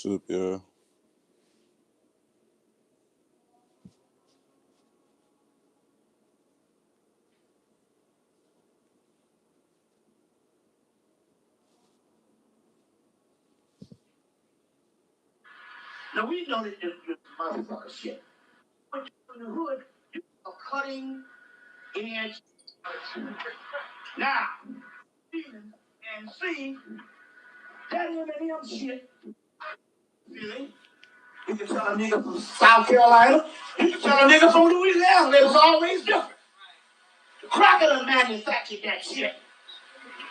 What's up, y'all? Now we know that this motherfucker shit. But in the hood, you are cutting edge. Now, feeling and see that Eminem shit. Feeling. You can tell a nigga from South Carolina. You can tell a nigga from Louisiana. It was always different. The cracker done manufactured that shit.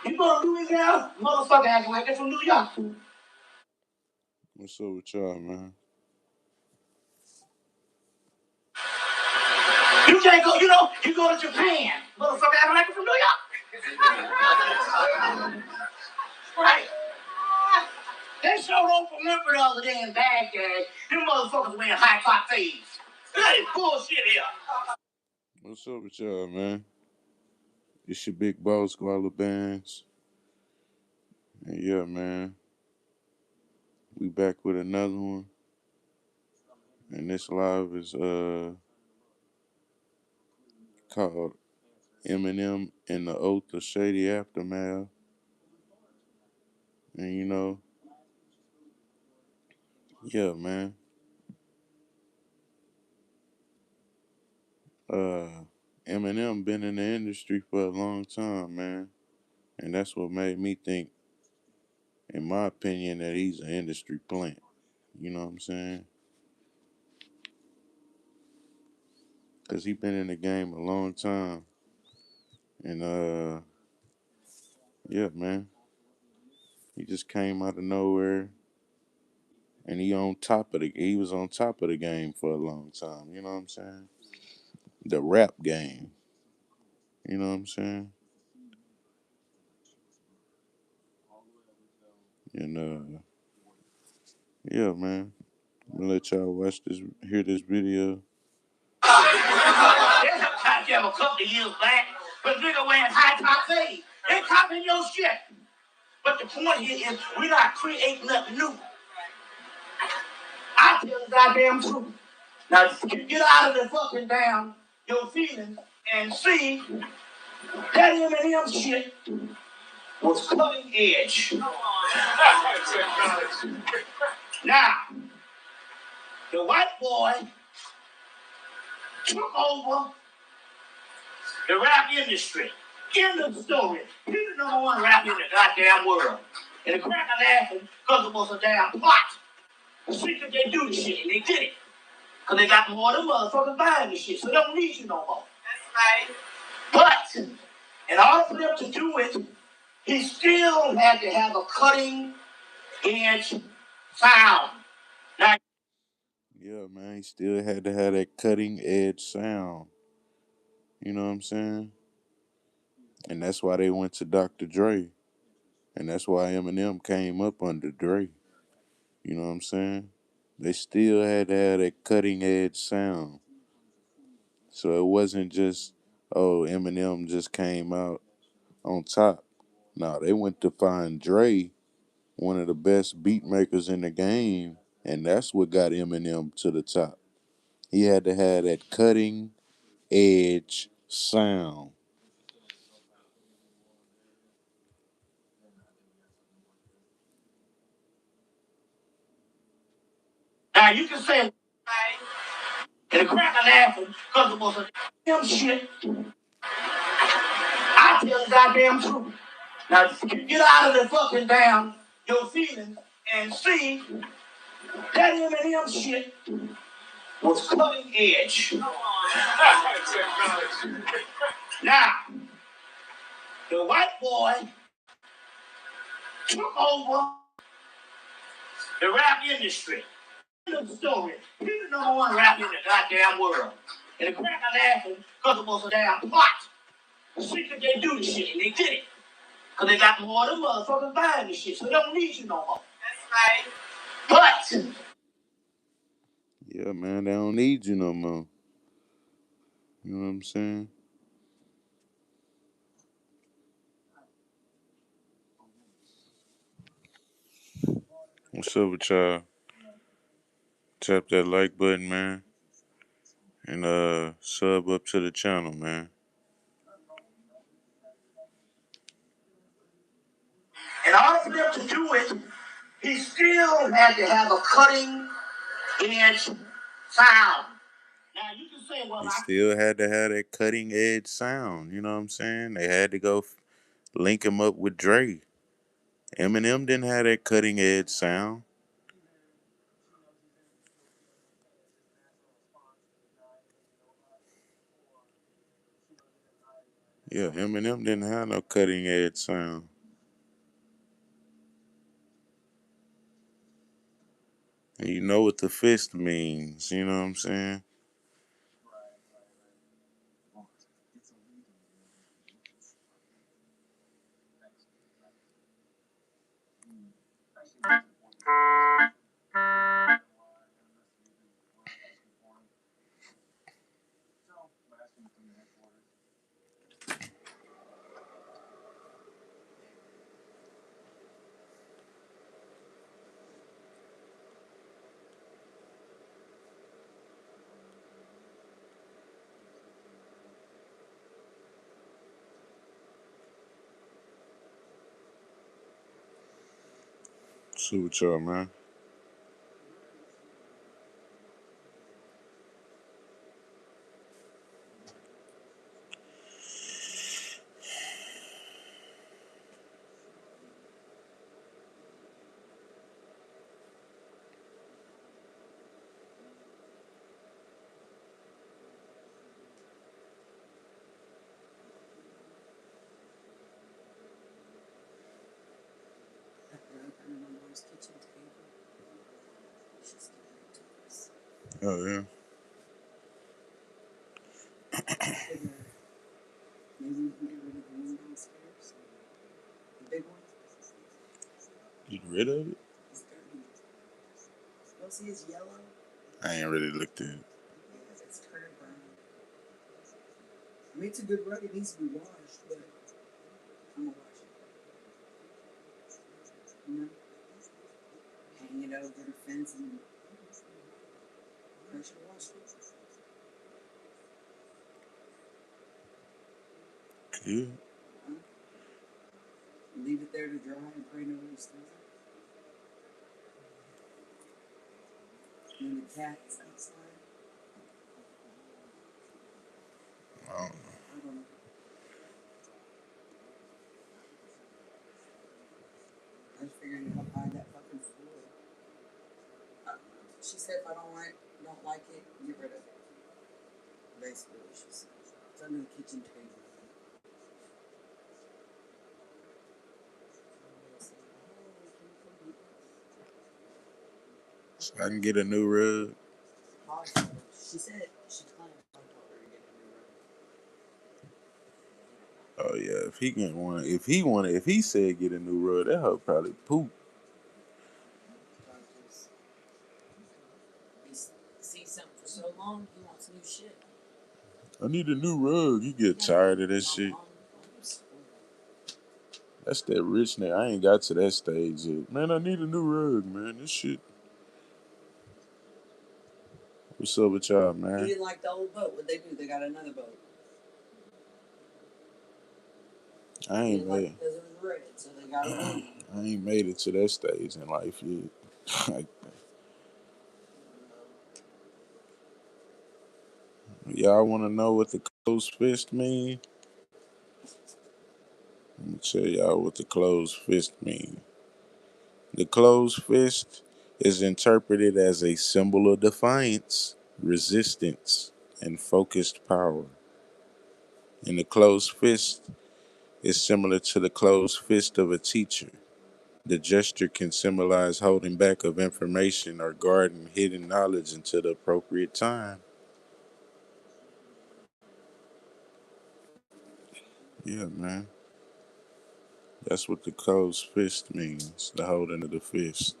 You go to Louisiana, motherfucker acting like they're from New York. What's up with y'all, man? You can't go, you go to Japan, motherfucker acting like they're from New York. Right? They showed up for Memphis the other day in Baghdad. Them motherfuckers wearing high top fades. That is bullshit here. What's up with y'all, man? It's your big boss, Squalor Bands. And yeah, man, we back with another one. And this live is called Eminem and the Oath of Shady Aftermath. And yeah, man. Eminem been in the industry for a long time, man. And that's what made me think, in my opinion, that he's an industry plant. You know what I'm saying? Because he been in the game a long time. And yeah, man. He just came out of nowhere and he was on top of the game for a long time, you know what I'm saying? The rap game. You know what I'm saying? And yeah, man. I'm gonna let y'all hear this video. There's a goddamn a couple of years back, but nigga wearing high top fades. They copying your shit. But the point here is we not creating nothing new. I tell the goddamn truth. Now you get out of the fucking damn your feelings and see that Eminem shit was cutting edge. Now, the white boy took over the rap industry. End of the story. He's the number one rapper in the goddamn world. And the cracker laughing because it was a damn plot. See, could they do this shit? And they did it. Because they got more of them motherfuckers buying this shit. So they don't need you no more. That's right. But, in order for them to do it, he still had to have a cutting edge sound. Now, Yeah, man, he still had to have that cutting edge sound. You know what I'm saying? And that's why they went to Dr. Dre. And that's why Eminem came up under Dre. You know what I'm saying? They still had to have that cutting edge sound. So it wasn't just, oh, Eminem just came out on top. No, they went to find Dre, one of the best beat makers in the game, and that's what got Eminem to the top. He had to have that cutting edge sound. you can say, and the cracker laughing because it was a damn shit. I tell the goddamn truth. Now get out of the fucking damn your feelings and see that Eminem shit was cutting edge. Now the white boy took over the rap industry. The story. He's the number one rapper in the goddamn world. And the crack are laughing because it was a damn plot. See, could they do this shit? And they did it. Because they got more of them motherfuckers buying this shit. So they don't need you no more. That's right. But Yeah, man, they don't need you no more. You know what I'm saying? What's up with y'all? Tap that like button, man. And sub up to the channel, man. in order for them to do it, he still had to have a cutting edge sound. Now you can say, well, He I still had to have that cutting edge sound, you know what I'm saying? They had to go link him up with Dre. Eminem didn't have that cutting edge sound. Yeah, Eminem didn't have no cutting edge sound. And you know what the fist means, you know what I'm saying? See what y'all, man. Oh yeah. Get rid of it? I ain't really looked at it. Yeah. I don't know. So I can get a new rug. Oh yeah, if he can one, if he said get a new rug, that hoe probably poop. I need a new rug. You get tired of this shit. That's that rich nigga. I ain't got to that stage yet. Man, I need a new rug, man. This shit. What's up with y'all, man? I ain't made. I ain't made it to that stage in life yet. Like, y'all want to know what the closed fist mean? Let me tell y'all what the closed fist mean. The closed fist is interpreted as a symbol of defiance, resistance, and focused power. And the closed fist is similar to the closed fist of a teacher. The gesture can symbolize holding back of information or guarding hidden knowledge until the appropriate time. Yeah, man. That's what the closed fist means, the holding of the fist.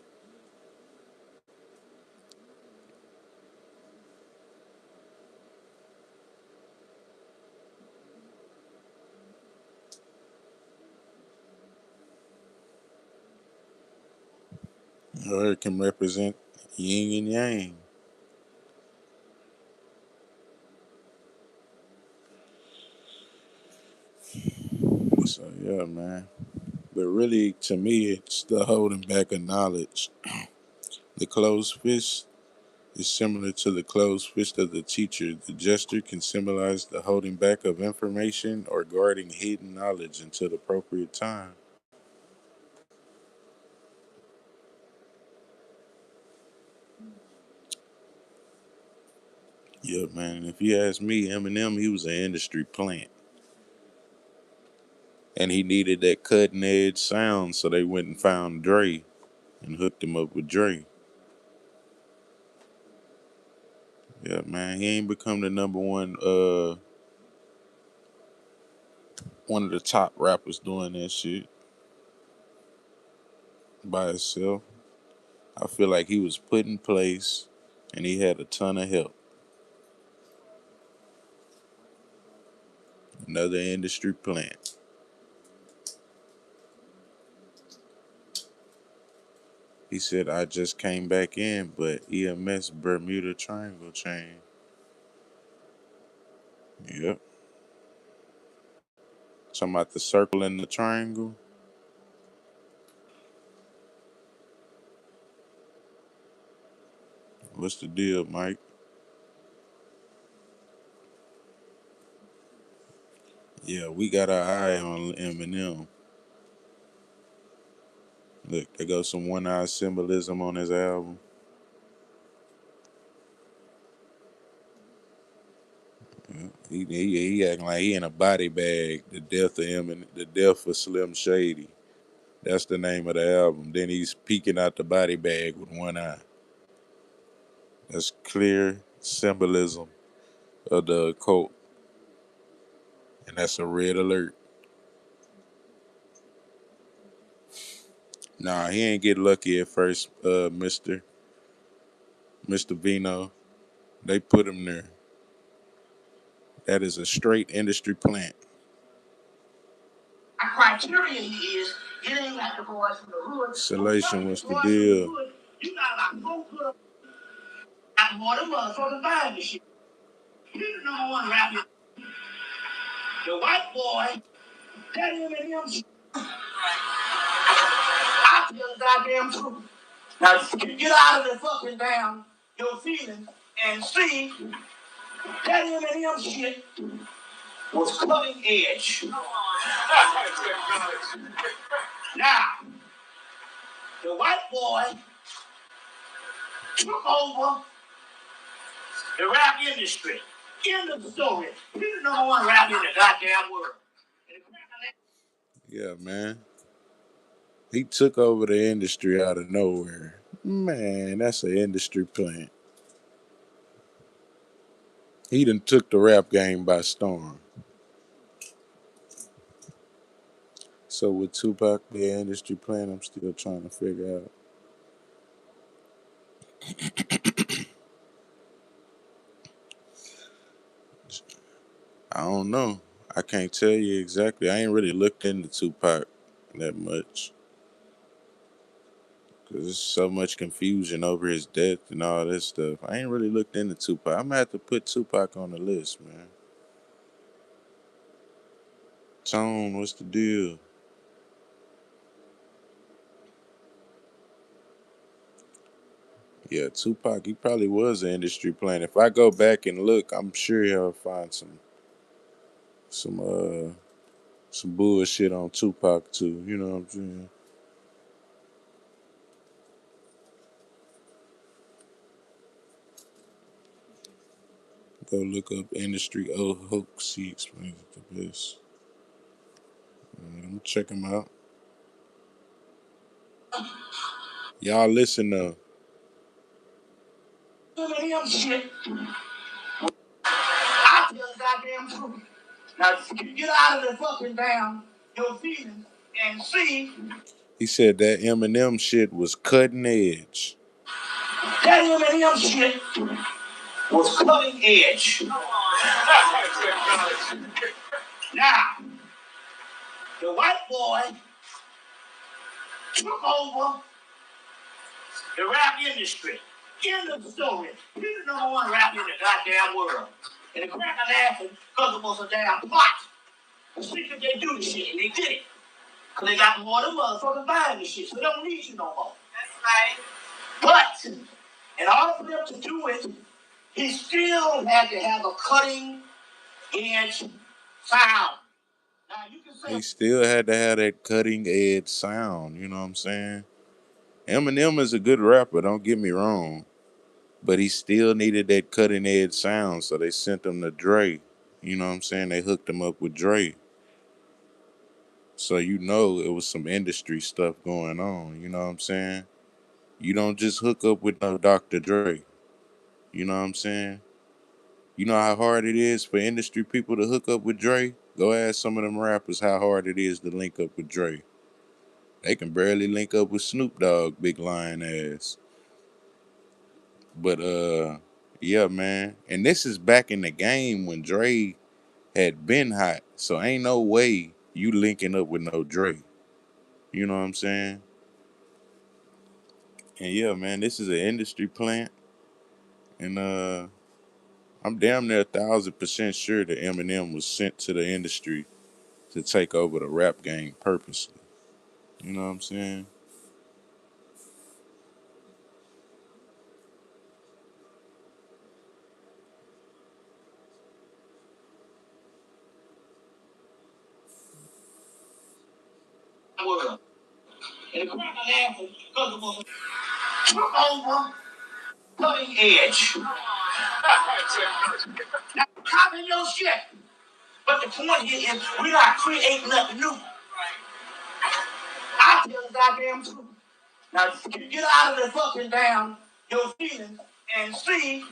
Or it can represent yin and yang. So, yeah, man. But really, to me, it's the holding back of knowledge. The closed fist is similar to the closed fist of the teacher. The gesture can symbolize the holding back of information or guarding hidden knowledge until the appropriate time. Yeah, man. If you ask me, Eminem, he was an industry plant. And he needed that cutting edge sound, so they went and found Dre and hooked him up with Dre. Yeah, man. He ain't become the number one of the top rappers doing that shit by himself. I feel like he was put in place and he had a ton of help. Another industry plant. He said, I just came back in, but EMS Bermuda Triangle chain. Yep. Talking about the circle and the triangle. What's the deal, Mike? Yeah, we got our eye on Eminem. Look, there goes some one-eye symbolism on his album. Yeah, he acting like he in a body bag. The death of Eminem, the death of Slim Shady. That's the name of the album. Then he's peeking out the body bag with one eye. That's clear symbolism of the occult, and that's a red alert. Nah, he ain't get lucky at first, Mister Vino. They put him there. That is a straight industry plant. My criterion is it ain't like the boys from the hood. Salation, what's the deal? You got like no good at more than motherfuckers buying this shit. You the number one rapper. The white boy, that Eminem shit. I tell the goddamn truth. Now you get out of the fucking damn your feelings and see that Eminem shit was cutting edge. Now, the white boy took over the rap industry. End of the story. He's the number one rapper in the goddamn world. Yeah, man. He took over the industry out of nowhere. Man, that's an industry plant. He done took the rap game by storm. So with Tupac the industry plant, I'm still trying to figure out. I don't know. I can't tell you exactly. I ain't really looked into Tupac that much because there's so much confusion over his death and all this stuff. I ain't really looked into Tupac. I'm gonna have to put Tupac on the list, man. Tone, what's the deal? Yeah, Tupac, he probably was an industry plant. If I go back and look, I'm sure he'll find some Some bullshit on Tupac too. You know what I'm saying? Go look up industry old hoax. He explains it the best. I'm gonna check him out. Y'all listen though. Eminem shit. I tell the goddamn truth. Now get out of the fucking damn your feelings and see He said that Eminem shit was cutting edge. that Eminem shit was cutting edge. Now, the white boy took over the rap industry. End of the story. He's the number one rapper in the goddamn world. And the crack are laughing because it was a damn plot. The secret they do the shit, and they did it. Because they got more than motherfuckers buying the shit, so they don't need you no more. That's right. But, in order for them to do it, he still had to have a cutting edge sound. Now, you can say He still had to have that cutting edge sound. You know what I'm saying? Eminem is a good rapper. Don't get me wrong. But he still needed that cutting edge sound, so they sent him to Dre. You know what I'm saying? They hooked him up with Dre. So you know it was some industry stuff going on. You know what I'm saying? You don't just hook up with no Dr. Dre. You know what I'm saying? You know how hard it is for industry people to hook up with Dre? Go ask some of them rappers how hard it is to link up with Dre. They can barely link up with Snoop Dogg, big lion ass. But yeah, man. And this is back in the game when Dre had been hot. So ain't no way you linking up with no Dre. You know what I'm saying? And yeah, man, this is an industry plant. And I'm damn near 1,000% sure that Eminem was sent to the industry to take over the rap game purposely. You know what I'm saying? world. And the crack are laughing because it was took over cutting edge. Now, copy your shit. But the point here is we're not creating nothing new. I tell the goddamn truth. Now, get out of the fucking damn your feelings and see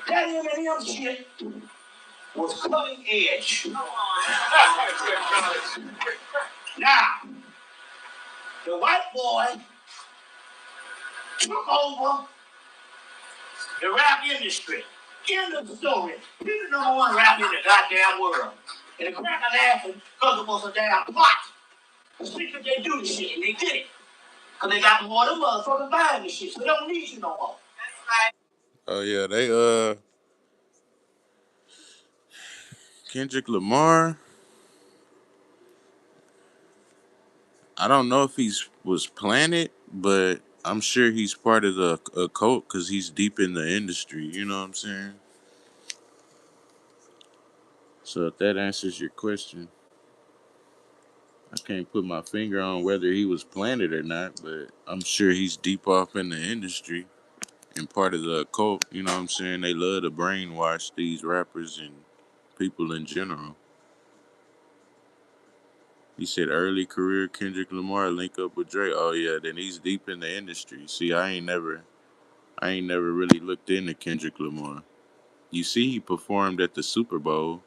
that Eminem shit was cutting edge. Now, the white boy took over the rap industry. End of the story. He's the number one rapper in the goddamn world. And the crack are laughing because it was a damn plot. The secret they do the shit, and they did it. Because they got more than motherfuckers buying the shit, so they don't need you no more. Oh yeah, they Kendrick Lamar. I don't know if he's was planted, but I'm sure he's part of the a cult because he's deep in the industry. You know what I'm saying? So if that answers your question, I can't put my finger on whether he was planted or not, but I'm sure he's deep off in the industry and part of the cult. You know what I'm saying? They love to brainwash these rappers and people in general. He said early career Kendrick Lamar link up with Dre. Oh yeah, then he's deep in the industry. See, I ain't never really looked into Kendrick Lamar. You see, he performed at the Super Bowl,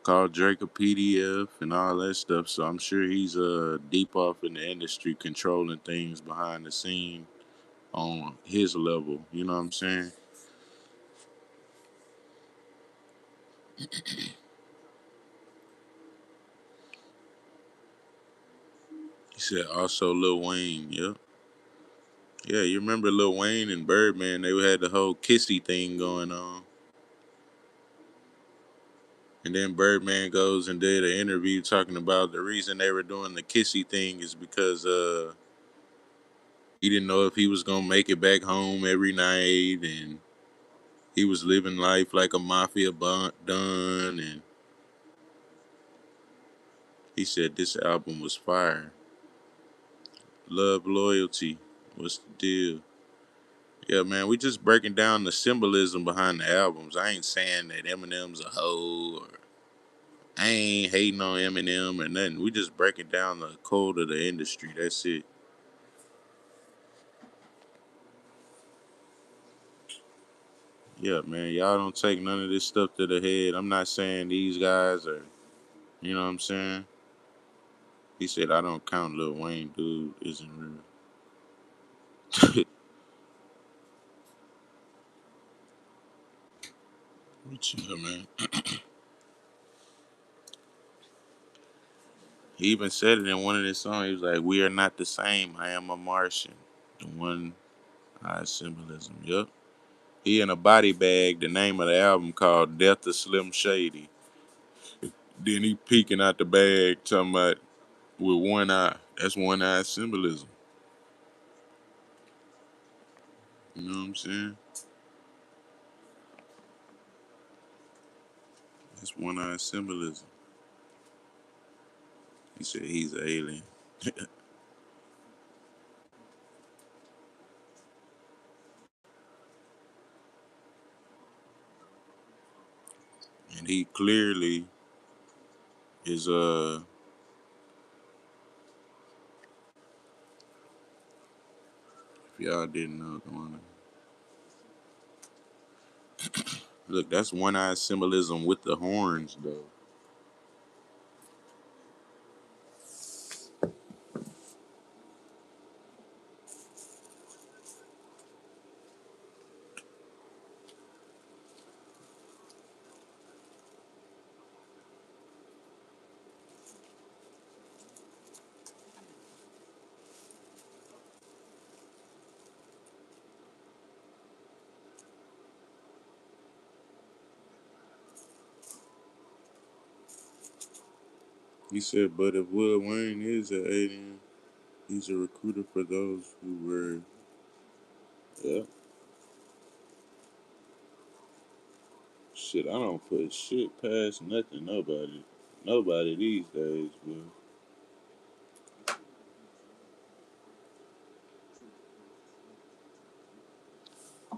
called Drake a PDF and all that stuff. So I'm sure he's deep off in the industry, controlling things behind the scene on his level. You know what I'm saying? He said also Lil Wayne. Yep. Yeah, you remember Lil Wayne and Birdman? They had the whole kissy thing going on. And then Birdman goes and did an interview talking about the reason they were doing the kissy thing is because he didn't know if he was gonna make it back home every night, and he was living life like a mafia don, and He said this album was fire. Love, loyalty. What's the deal? Yeah, man, we just breaking down the symbolism behind the albums. I ain't saying that Eminem's a hoe, or I ain't hating on Eminem or nothing. We just breaking down the code of the industry. That's it. Yeah, man, y'all don't take none of this stuff to the head. I'm not saying these guys are, you know what I'm saying? He said, I don't count Lil Wayne, dude, isn't real. Chill, man. He even said it in one of his songs. He was like, we are not the same. I am a Martian. The one eye symbolism. Yup. He in a body bag, the name of the album called Death of Slim Shady. Then he peeking out the bag talking about with one eye. That's one eye symbolism. You know what I'm saying? That's one eye symbolism. He said he's an alien. And he clearly is if y'all didn't know, come on. Look, that's one eye symbolism with the horns though. He said, but if Will Wayne is an alien, he's a recruiter for those who were. Yeah. Shit, I don't put shit past nothing, nobody. Nobody these days, bro.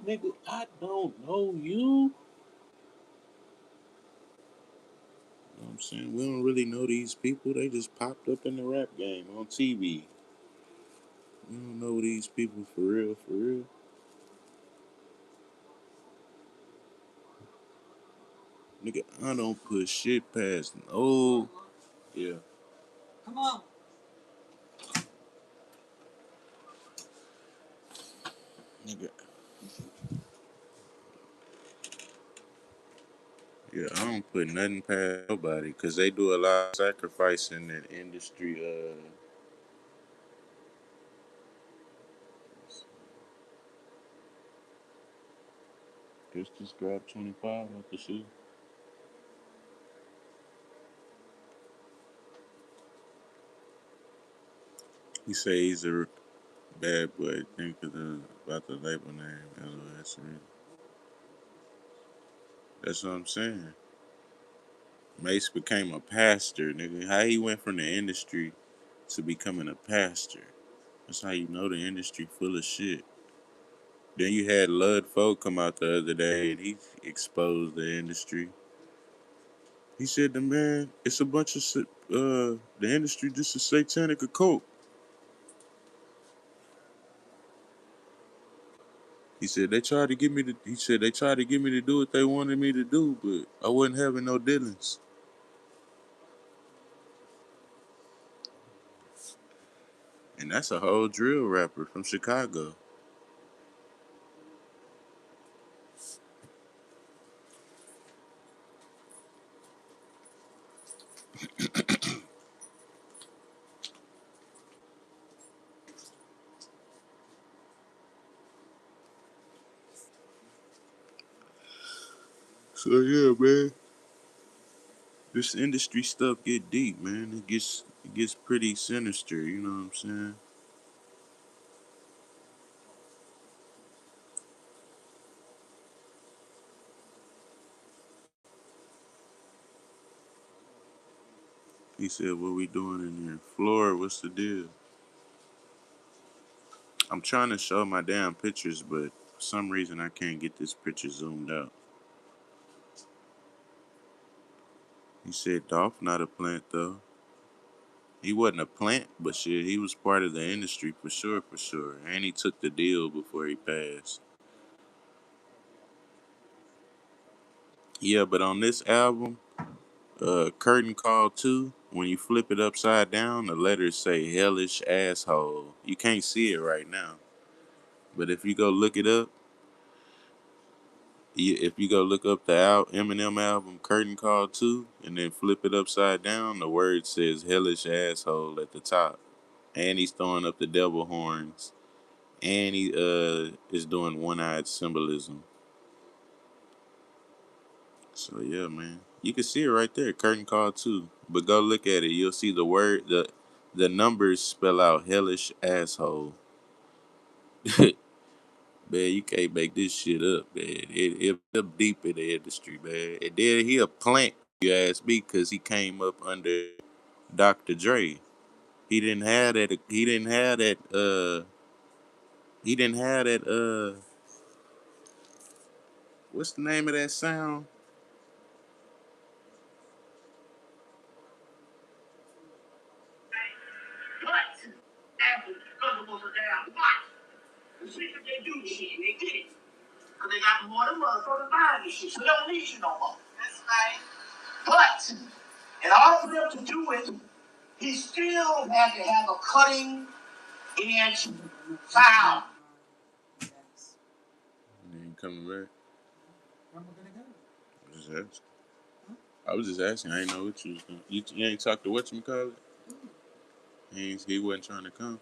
Nigga, I don't know you. You know what I'm saying? We don't really know these people. They just popped up in the rap game on TV. We don't know these people for real, for real. Nigga, I don't put shit past no. Yeah. Nigga, yeah, I don't put nothing past nobody because they do a lot of sacrifice in that industry. Just grab 25 off the shoe. He say he's a bad boy. Think of about the label name. LOS. That's what I'm saying. Mace became a pastor, nigga. How he went from the industry to becoming a pastor. That's how you know the industry full of shit. Then you had Lud Folk come out the other day and he exposed the industry. He said, "The man, it's a bunch of the industry just a satanic occult." He said they tried to get me to. He said they tried to get me to do what they wanted me to do, but I wasn't having no dealings. And that's a whole drill rapper from Chicago. So yeah, man, this industry stuff get deep, man. It gets pretty sinister. You know what I'm saying? He said, "What we doing in here, Florida? What's the deal?" I'm trying to show my damn pictures, but for some reason I can't get this picture zoomed out. He said, "Dolph not a plant though." He wasn't a plant, but shit, he was part of the industry for sure, for sure. And he took the deal before he passed. Yeah, but on this album, Curtain Call 2, when you flip it upside down, the letters say hellish asshole. You can't see it right now. But if you go look it up, if you go look up the Eminem album, Curtain Call 2, and then flip it upside down, the word says hellish asshole at the top. And he's throwing up the devil horns. And he is doing one-eyed symbolism. So yeah, man. You can see it right there, Curtain Call 2. But go look at it. You'll see the numbers spell out hellish asshole. Man, you can't make this shit up, man. It deep in the industry, man. And then he a plant, you ask me, because he came up under Dr. Dre. He didn't have that. He didn't have that. He didn't have that. What's the name of that sound? But after because it was a damn plot. The shit that they do shit, they did it. Because they got more than motherfuckers buying this shit. So they don't need you no more. That's right. But in order for them to do it, he still had to have a cutting edge sound. He ain't coming back. Just asking. I was just asking. I didn't know what you was doing. You ain't talked to whatchamacallit? He wasn't trying to come.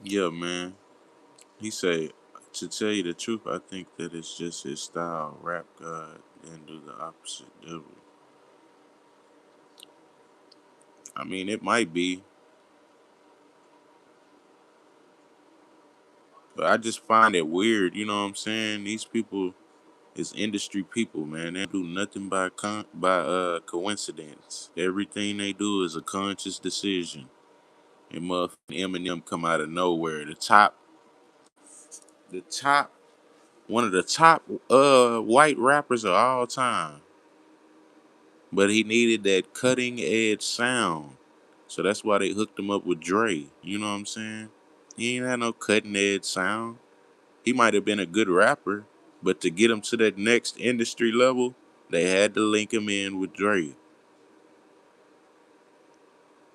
Yeah, man. He said, to tell you the truth, I think that it's just his style. Rap God, then do the opposite devil. I mean, it might be, but I just find it weird. You know what I'm saying? These people is industry people, man. They do nothing by coincidence. Everything they do is a conscious decision. And motherfucking Eminem come out of nowhere. The top, one of the top white rappers of all time. But he needed that cutting edge sound. So that's why they hooked him up with Dre. You know what I'm saying? He ain't had no cutting edge sound. He might have been a good rapper, but to get him to that next industry level, they had to link him in with Dre.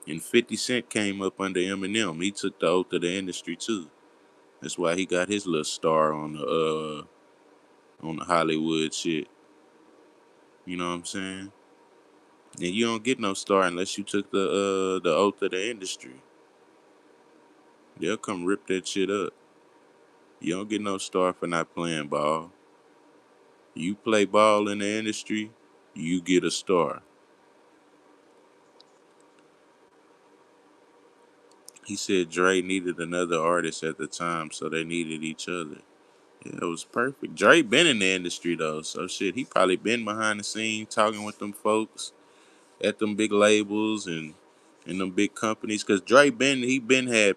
And 50 Cent came up under Eminem. He took the oath of the industry too. That's why he got his little star on the Hollywood shit. You know what I'm saying? And you don't get no star unless you took the oath of the industry. They'll come rip that shit up. You don't get no star for not playing ball. You play ball in the industry, you get a star. He said Dre needed another artist at the time, so they needed each other. Yeah, it was perfect. Dre been in the industry though, so shit, he probably been behind the scenes talking with them folks at them big labels and them big companies. Cause Dre been had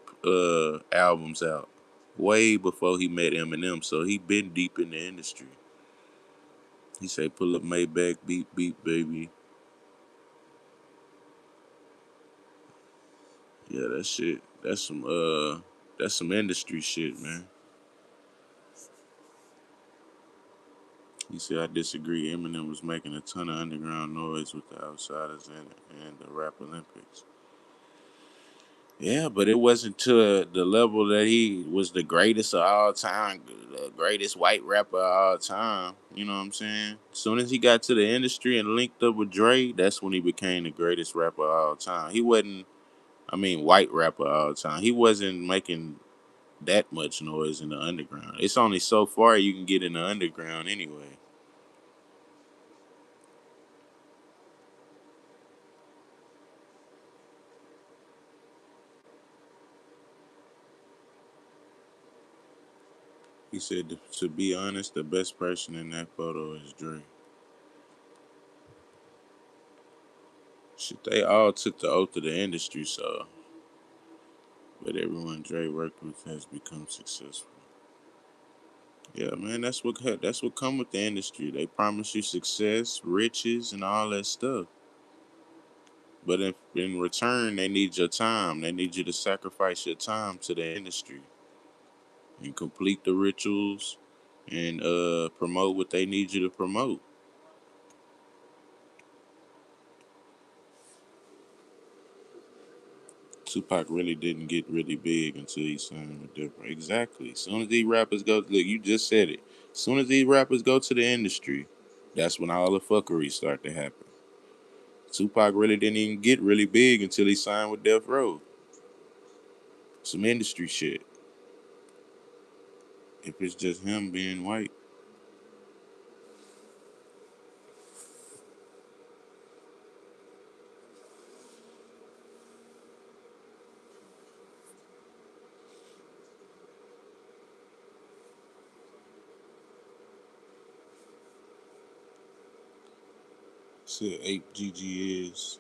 albums out way before he met Eminem, so he been deep in the industry. He say pull up Maybach, beep beep baby. Yeah, that shit. That's some industry shit, man. He said I disagree. Eminem was making a ton of underground noise with the Outsiders and the Rap Olympics. Yeah, but it wasn't to the level that he was the greatest of all time, the greatest white rapper of all time. You know what I'm saying? As soon as he got to the industry and linked up with Dre, that's when he became the greatest rapper of all time. He wasn't, I mean, white rapper of all time. He wasn't making that much noise in the underground. It's only so far you can get in the underground anyway. He said, to be honest, the best person in that photo is Dre. Shit, they all took the oath of the industry, so. But everyone Dre worked with has become successful. Yeah, man, that's what come with the industry. They promise you success, riches, and all that stuff. But if in return, they need your time. They need you to sacrifice your time to the industry and complete the rituals and promote what they need you to promote. Tupac really didn't get really big until he signed with different. Exactly. As soon as these rappers go, look, you just said it. As soon as these rappers go to the industry, that's when all the fuckery start to happen. Tupac really didn't even get really big until he signed with Death Row. Some industry shit. If it's just him being white. Said 8GG is.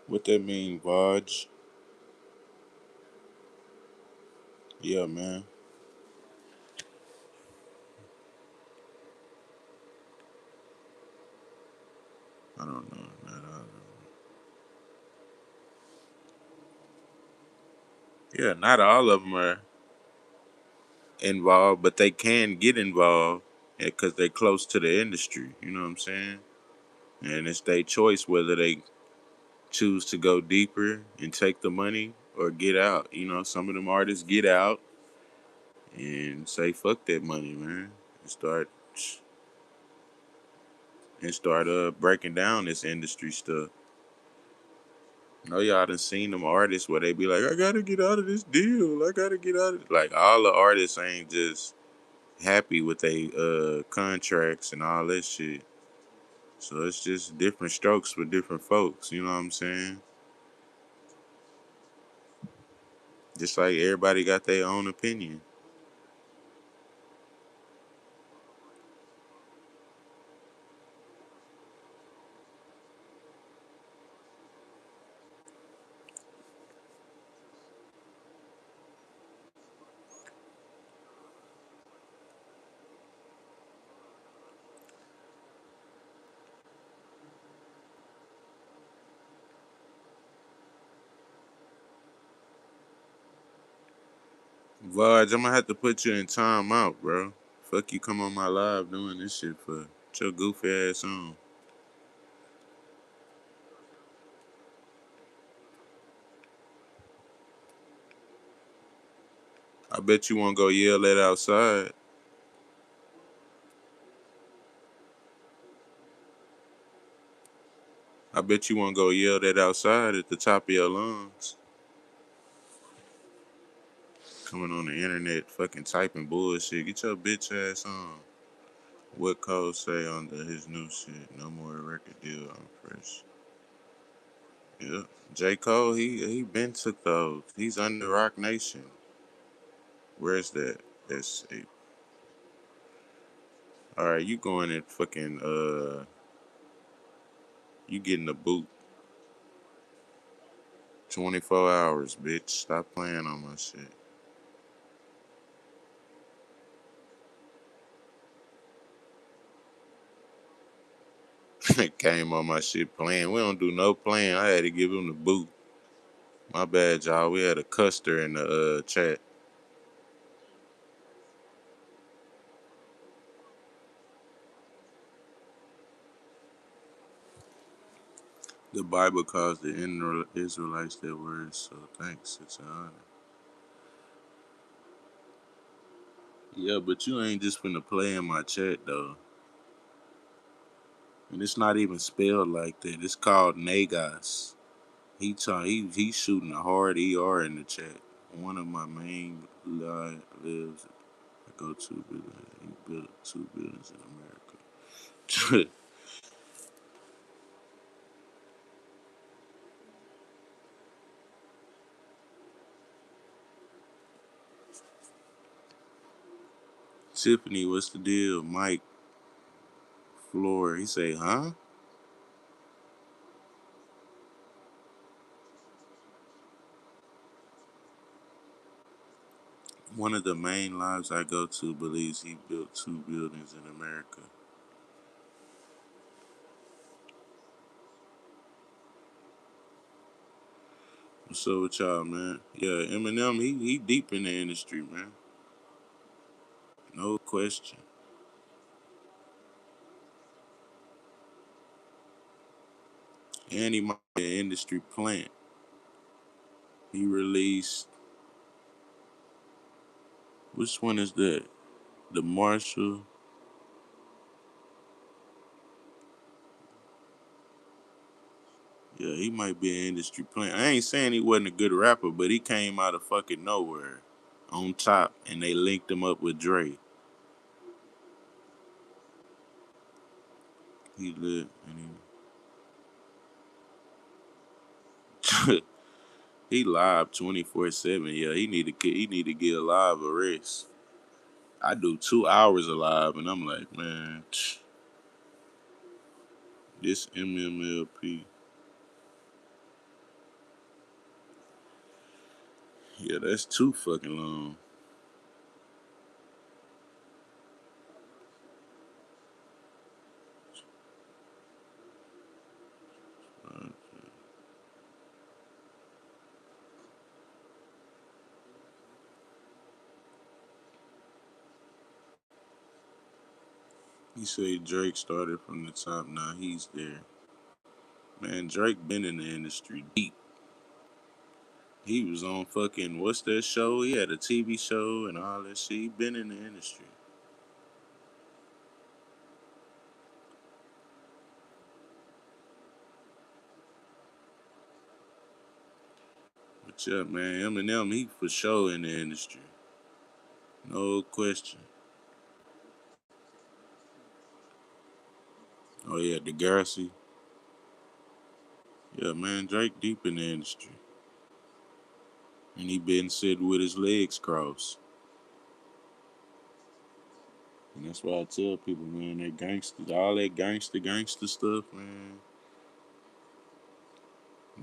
What that mean, Vaj? Yeah, man. I don't know. Not all of them. Yeah, not all of them are involved, but they can get involved because they're close to the industry. You know what I'm saying? And it's their choice whether they choose to go deeper and take the money or get out. You know, some of them artists get out and say fuck that money, man, and start breaking down this industry stuff. I know y'all done seen them artists where they be like, I gotta get out of this deal. I gotta get out of it. Like all the artists ain't just happy with they contracts and all that shit. So it's just different strokes for different folks, you know what I'm saying? Just like everybody got their own opinion. Vaj, I'm gonna have to put you in time out, bro. Fuck you come on my live doing this shit for. Put your goofy ass on. I bet you won't go yell that outside. I bet you won't go yell that outside at the top of your lungs. Coming on the internet, fucking typing bullshit. Get your bitch ass on. What Cole say on his new shit? No more record deal on fresh. Yeah. J. Cole, he been took those. He's under Rock Nation. Where's that? That's a. Alright, you going in fucking you getting the boot 24 hours, bitch. Stop playing on my shit. Came on my shit playing. We don't do no playing. I had to give him the boot. My bad, y'all. We had a custer in the chat. The Bible calls the Israelites their words, so thanks. It's an honor. Yeah, but you ain't just finna play in my chat though. And it's not even spelled like that. It's called Nagas. He's shooting a hard ER in the chat. One of my main lives. I go 2 billion. He built 2 billions in America. Tiffany, what's the deal? Mike, Floor, he say, huh? One of the main lives I go to believes he built two buildings in America. What's up with y'all, man? Yeah, Eminem, he deep in the industry, man. No question. And he might be an industry plant. He released, which one is that? The Marshall. Yeah, he might be an industry plant. I ain't saying he wasn't a good rapper, but he came out of fucking nowhere on top, and they linked him up with Dre. He lit, and he he live 24/7. Yeah, he need to get alive a rest. I do 2 hours alive, and I'm like, man, this MMLP. Yeah, that's too fucking long. Uh, he say Drake started from the top. Now he's there. Man, Drake been in the industry deep. He was on fucking what's that show? He had a TV show and all that shit. He been in the industry. But yeah, man, Eminem, he for sure in the industry. No question. Oh yeah, Degrassi. Yeah, man, Drake deep in the industry. And he been sitting with his legs crossed. And that's why I tell people, man, that gangster, all that gangster stuff, man.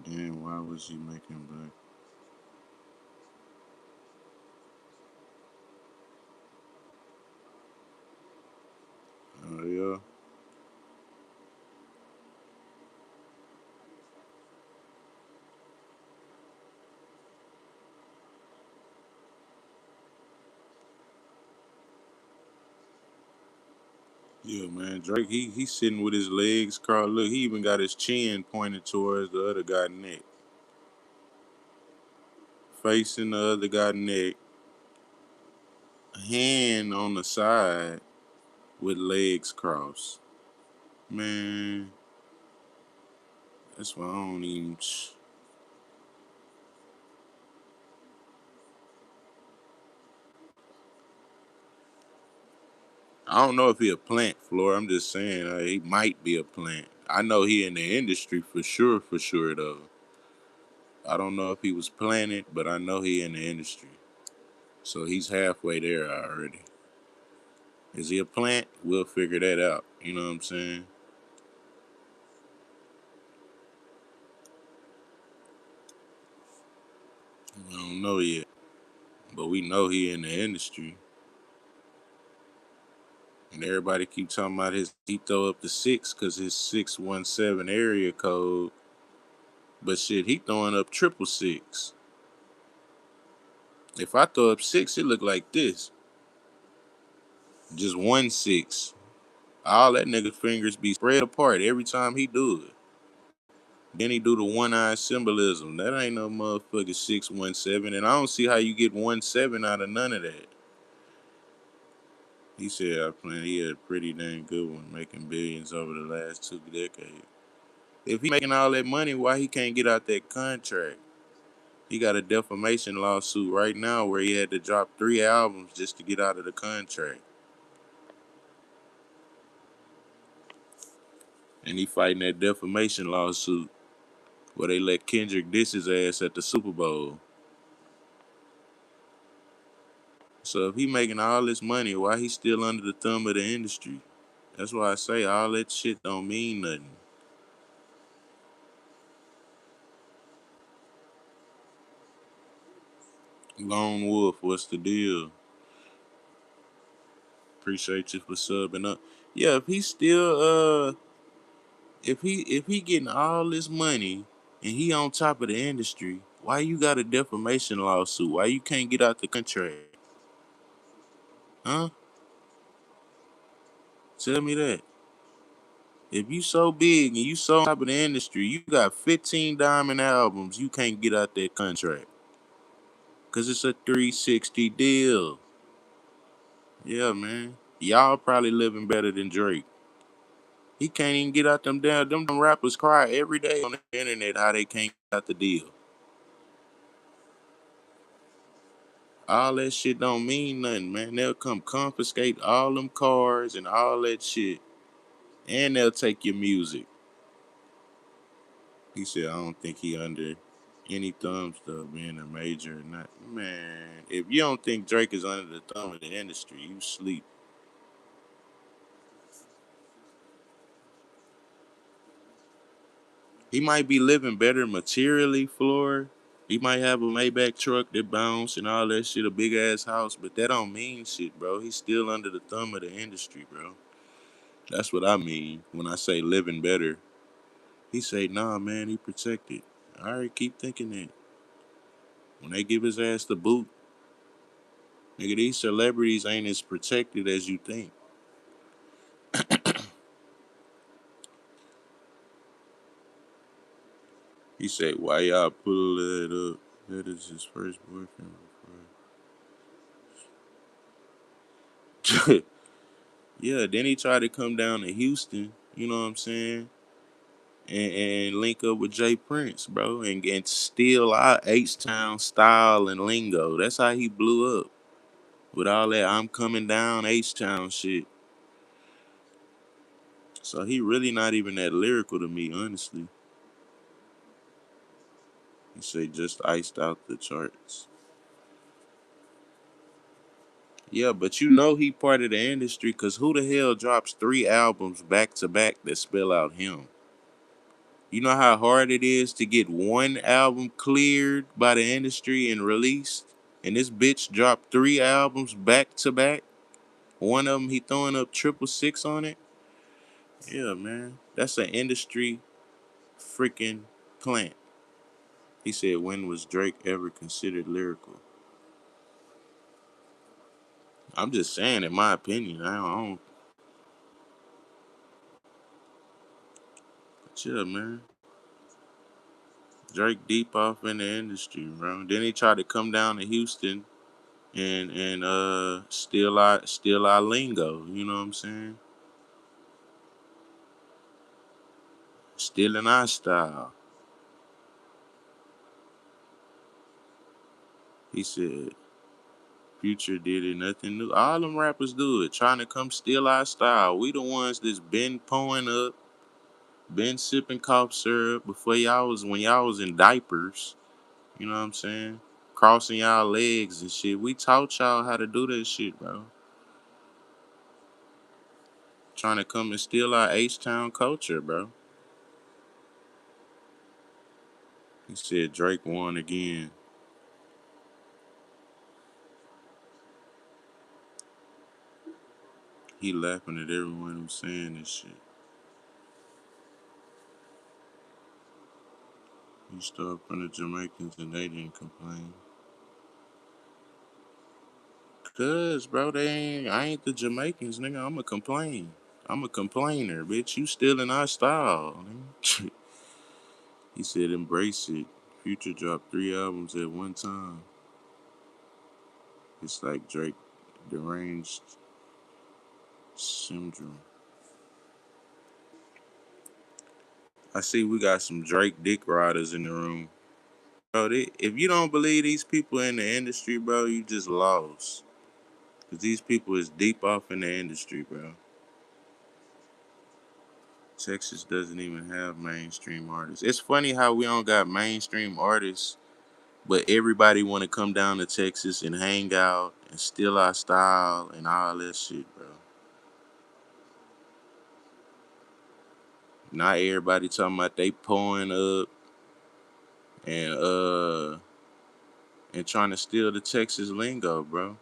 Damn, why was he making back? Oh yeah. Yeah, man. Drake, he sitting with his legs crossed. Look, he even got his chin pointed towards the other guy's neck. Facing the other guy's neck, hand on the side with legs crossed. Man, that's why I don't even. I don't know if he a plant, Floor. I'm just saying he might be a plant. I know he in the industry for sure though. I don't know if he was planted, but I know he in the industry. So he's halfway there already. Is he a plant? We'll figure that out. You know what I'm saying? We don't know yet, but we know he in the industry. And everybody keep talking about his. He throw up the six because his 617 area code. But shit, he throwing up triple six. If I throw up six, it look like this. Just 1 6. All that nigga fingers be spread apart every time he do it. Then he do the one eye symbolism. That ain't no motherfucking 617. And I don't see how you get 1 7 out of none of that. He said I plan he had a pretty dang good one, making billions over the last 2 decades. If he making all that money, why he can't get out that contract? He got a defamation lawsuit right now where he had to drop 3 albums just to get out of the contract. And he fighting that defamation lawsuit where they let Kendrick diss his ass at the Super Bowl. So if he making all this money, why he still under the thumb of the industry? That's why I say all that shit don't mean nothing. Lone Wolf, what's the deal? Appreciate you for subbing up. Yeah, if he still if he getting all this money and he on top of the industry, why you got a defamation lawsuit? Why you can't get out the contract? Huh? Tell me that. If you so big and you so on top of the industry, you got 15 diamond albums, you can't get out that contract. Cause it's a 360 deal. Yeah, man. Y'all probably living better than Drake. He can't even get out them rappers cry every day on the internet how they can't get out the deal. All that shit don't mean nothing, man. They'll come confiscate all them cars and all that shit. And they'll take your music. He said, I don't think he under any thumb stuff being a major or not. Man, if you don't think Drake is under the thumb of the industry, you sleep. He might be living better materially, Floor. He might have a Maybach truck that bounce and all that shit, a big ass house, but that don't mean shit, bro. He's still under the thumb of the industry, bro. That's what I mean when I say living better. He say, nah, man, he protected. All right, keep thinking that. When they give his ass the boot, nigga, these celebrities ain't as protected as you think. He said, why y'all pull that up? That is his first boyfriend. Yeah, then he tried to come down to Houston, you know what I'm saying? And link up with Jay Prince, bro, and steal our H-Town style and lingo. That's how he blew up. With all that I'm coming down H-Town shit. So he really not even that lyrical to me, honestly. He say just iced out the charts. Yeah, but you know he part of the industry because who the hell drops 3 albums back to back that spell out him? You know how hard it is to get one album cleared by the industry and released? And this bitch dropped 3 albums back to back. One of them he throwing up triple six on it. Yeah, man. That's an industry freaking plant. He said, when was Drake ever considered lyrical? I'm just saying, in my opinion, I don't. Chill, man. Drake deep off in the industry, bro. Then he tried to come down to Houston and steal our lingo. You know what I'm saying? Stealing our style. He said, Future did it, nothing new. All them rappers do it, trying to come steal our style. We the ones that's been pulling up, been sipping cough syrup before y'all was when y'all was in diapers. You know what I'm saying? Crossing y'all legs and shit. We taught y'all how to do that shit, bro. Trying to come and steal our H-Town culture, bro. He said Drake won again. He laughing at everyone who's saying this shit. He stole from the Jamaicans and they didn't complain. Cause, bro, I ain't the Jamaicans, nigga. I'm a complain. I'm a complainer, bitch. You stealing our style. Nigga. He said embrace it. Future dropped 3 albums at one time. It's like Drake deranged syndrome. I see we got some Drake dick riders in the room. Bro, if you don't believe these people in the industry, bro, you just lost. Cause these people is deep off in the industry, bro. Texas doesn't even have mainstream artists. It's funny how we don't got mainstream artists, but everybody want to come down to Texas and hang out and steal our style and all that shit, bro. Not everybody talking about they pulling up and trying to steal the Texas lingo, bro.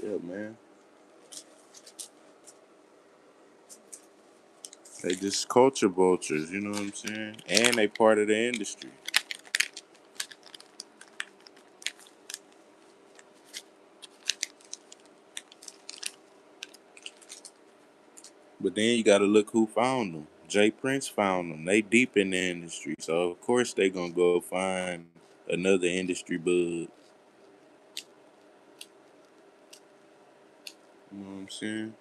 Yeah, man. They just culture vultures, you know what I'm saying? And they part of the industry. But then you gotta look who found them. Jay Prince found them. They deep in the industry, so of course they gonna go find another industry bug. You know what I'm saying?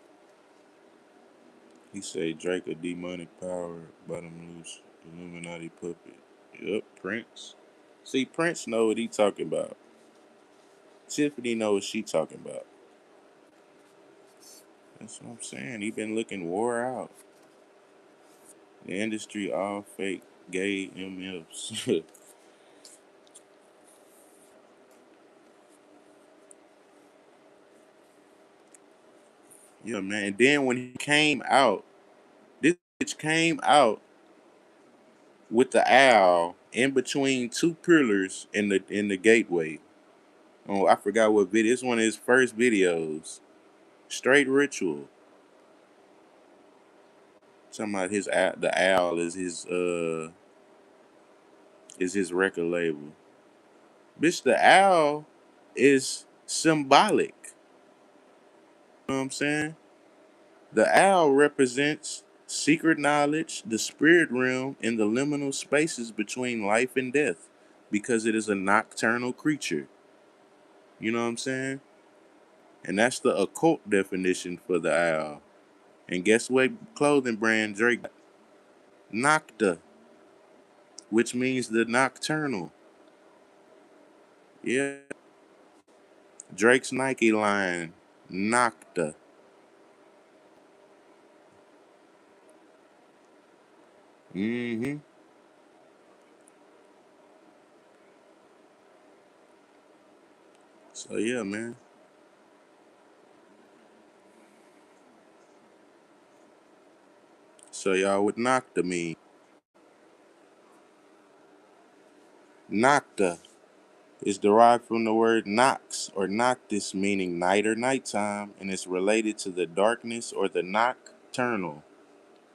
He say Drake a demonic power, bottom loose, Illuminati puppet. Yup, Prince. See, Prince know what he talking about. Tiffany know what she talking about. That's what I'm saying. He been looking wore out. The industry all fake, gay MFs. Yeah, man. And then when he came out, this bitch came out with the owl in between two pillars in the gateway. Oh, I forgot what video. It's one of his first videos. Straight ritual. Talking about the owl is his record label. Bitch, the owl is symbolic. You know what I'm saying? The owl represents secret knowledge, the spirit realm, and the liminal spaces between life and death because it is a nocturnal creature. You know what I'm saying? And that's the occult definition for the owl. And guess what clothing brand Drake got? Nocta, which means the nocturnal. Yeah. Drake's Nike line, Nocta. Mm-hmm. So yeah, man. So y'all what Nocta mean? Nocta is derived from the word nox or noctis, meaning night or nighttime, and is related to the darkness or the nocturnal,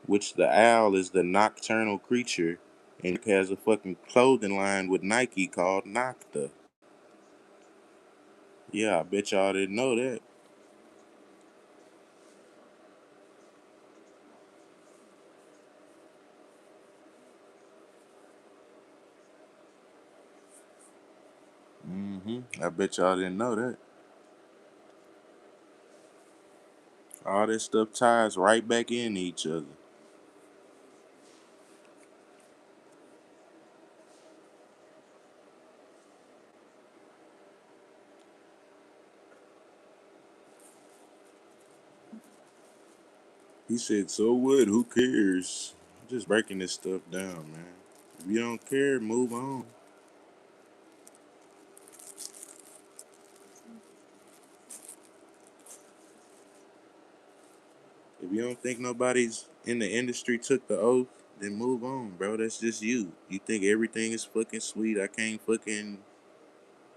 which the owl is the nocturnal creature, and has a fucking clothing line with Nike called Nocta. Yeah, I bet y'all didn't know that. I bet y'all didn't know that. All that stuff ties right back into each other. He said, "So what? Who cares?" I'm just breaking this stuff down, man. If you don't care, move on. If you don't think nobody's in the industry took the oath, then move on, bro. That's just you. You think everything is fucking sweet. I can't fucking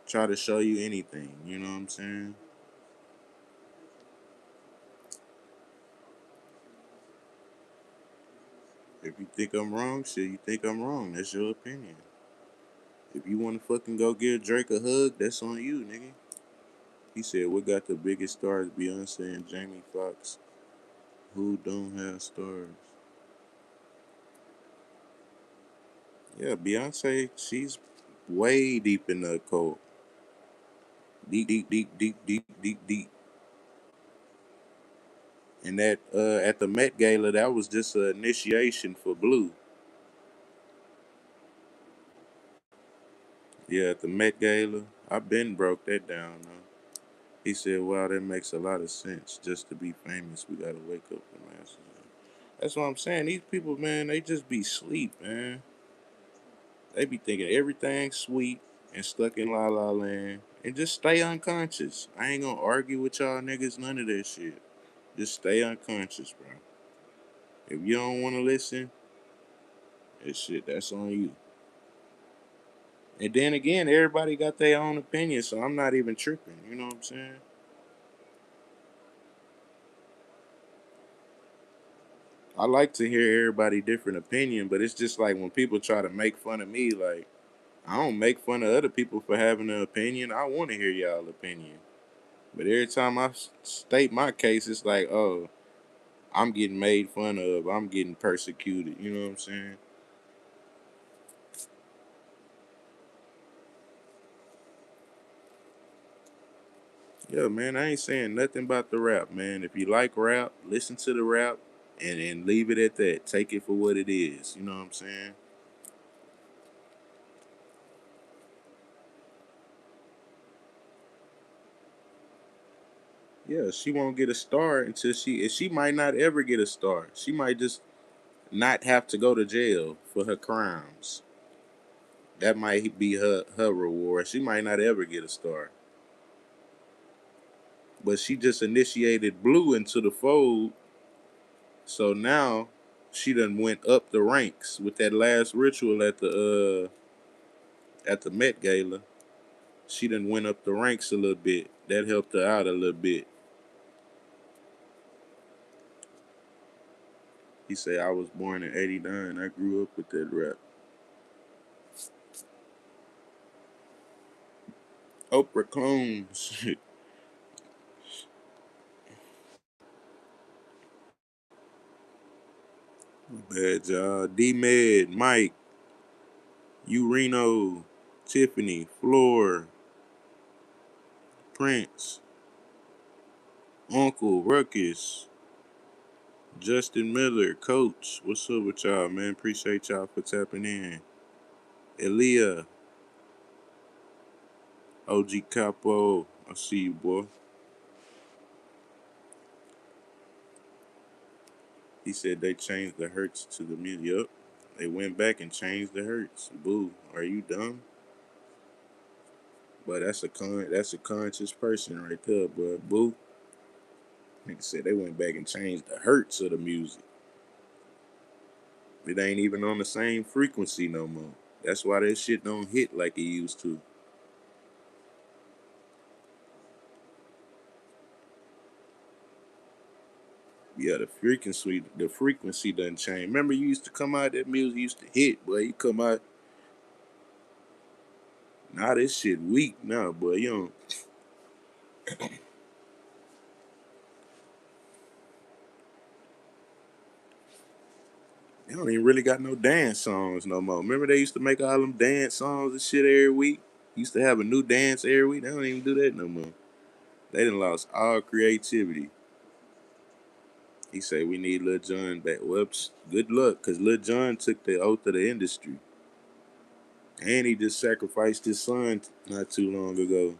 try to show you anything. You know what I'm saying? If you think I'm wrong, shit, you think I'm wrong. That's your opinion. If you want to fucking go give Drake a hug, that's on you, nigga. He said, "What got the biggest stars? Beyonce and Jamie Foxx. Who don't have stars?" Yeah, Beyonce, she's way deep in the occult. Deep, deep, deep, deep, deep, deep, deep. And that at the Met Gala, that was just an initiation for Blue. Yeah, at the Met Gala, I been broke that down. Though. He said, "Wow, that makes a lot of sense. Just to be famous, we gotta wake up the masses." That's what I'm saying. These people, man, they just be sleep, man. They be thinking everything's sweet and stuck in la la land and just stay unconscious. I ain't gonna argue with y'all niggas, none of that shit. Just stay unconscious, bro. If you don't want to listen, that shit, that's on you. And then again, everybody got their own opinion, so I'm not even tripping. You know what I'm saying? I like to hear everybody different opinion, but it's just like when people try to make fun of me, like I don't make fun of other people for having an opinion. I want to hear y'all opinion. But every time I state my case, it's like, oh, I'm getting made fun of. I'm getting persecuted. You know what I'm saying? Yeah, man, I ain't saying nothing about the rap, man. If you like rap, listen to the rap and leave it at that. Take it for what it is. You know what I'm saying? Yeah, she won't get a star until she might not ever get a star. She might just not have to go to jail for her crimes. That might be her reward. She might not ever get a star. But she just initiated Blue into the fold, so now she done went up the ranks with that last ritual at the Met Gala. She done went up the ranks a little bit. That helped her out a little bit. He said, I was born in '89. I grew up with that rap. Oprah clones. Bad job. D Med, Mike, Urino, Tiffany, Floor, Prince, Uncle, Ruckus, Justin Miller, Coach. What's up with y'all, man? Appreciate y'all for tapping in. Elia, OG Capo. I see you, boy. He said they changed the hertz to the music. Yup. They went back and changed the hertz. Boo. Are you dumb? But that's a conscious person right there, but boo. Nigga said they went back and changed the hertz of the music. It ain't even on the same frequency no more. That's why that shit don't hit like it used to. Yeah, the frequency doesn't change. Remember, you used to come out that music used to hit, boy. You come out now, this shit weak now, boy. They don't even really got no dance songs no more. Remember they used to make all them dance songs and shit every week. Used to have a new dance every week. They don't even do that no more. They done lost all creativity. He said we need Lil Jon back. Whoops. Good luck, cause Lil Jon took the oath of the industry, and he just sacrificed his son not too long ago.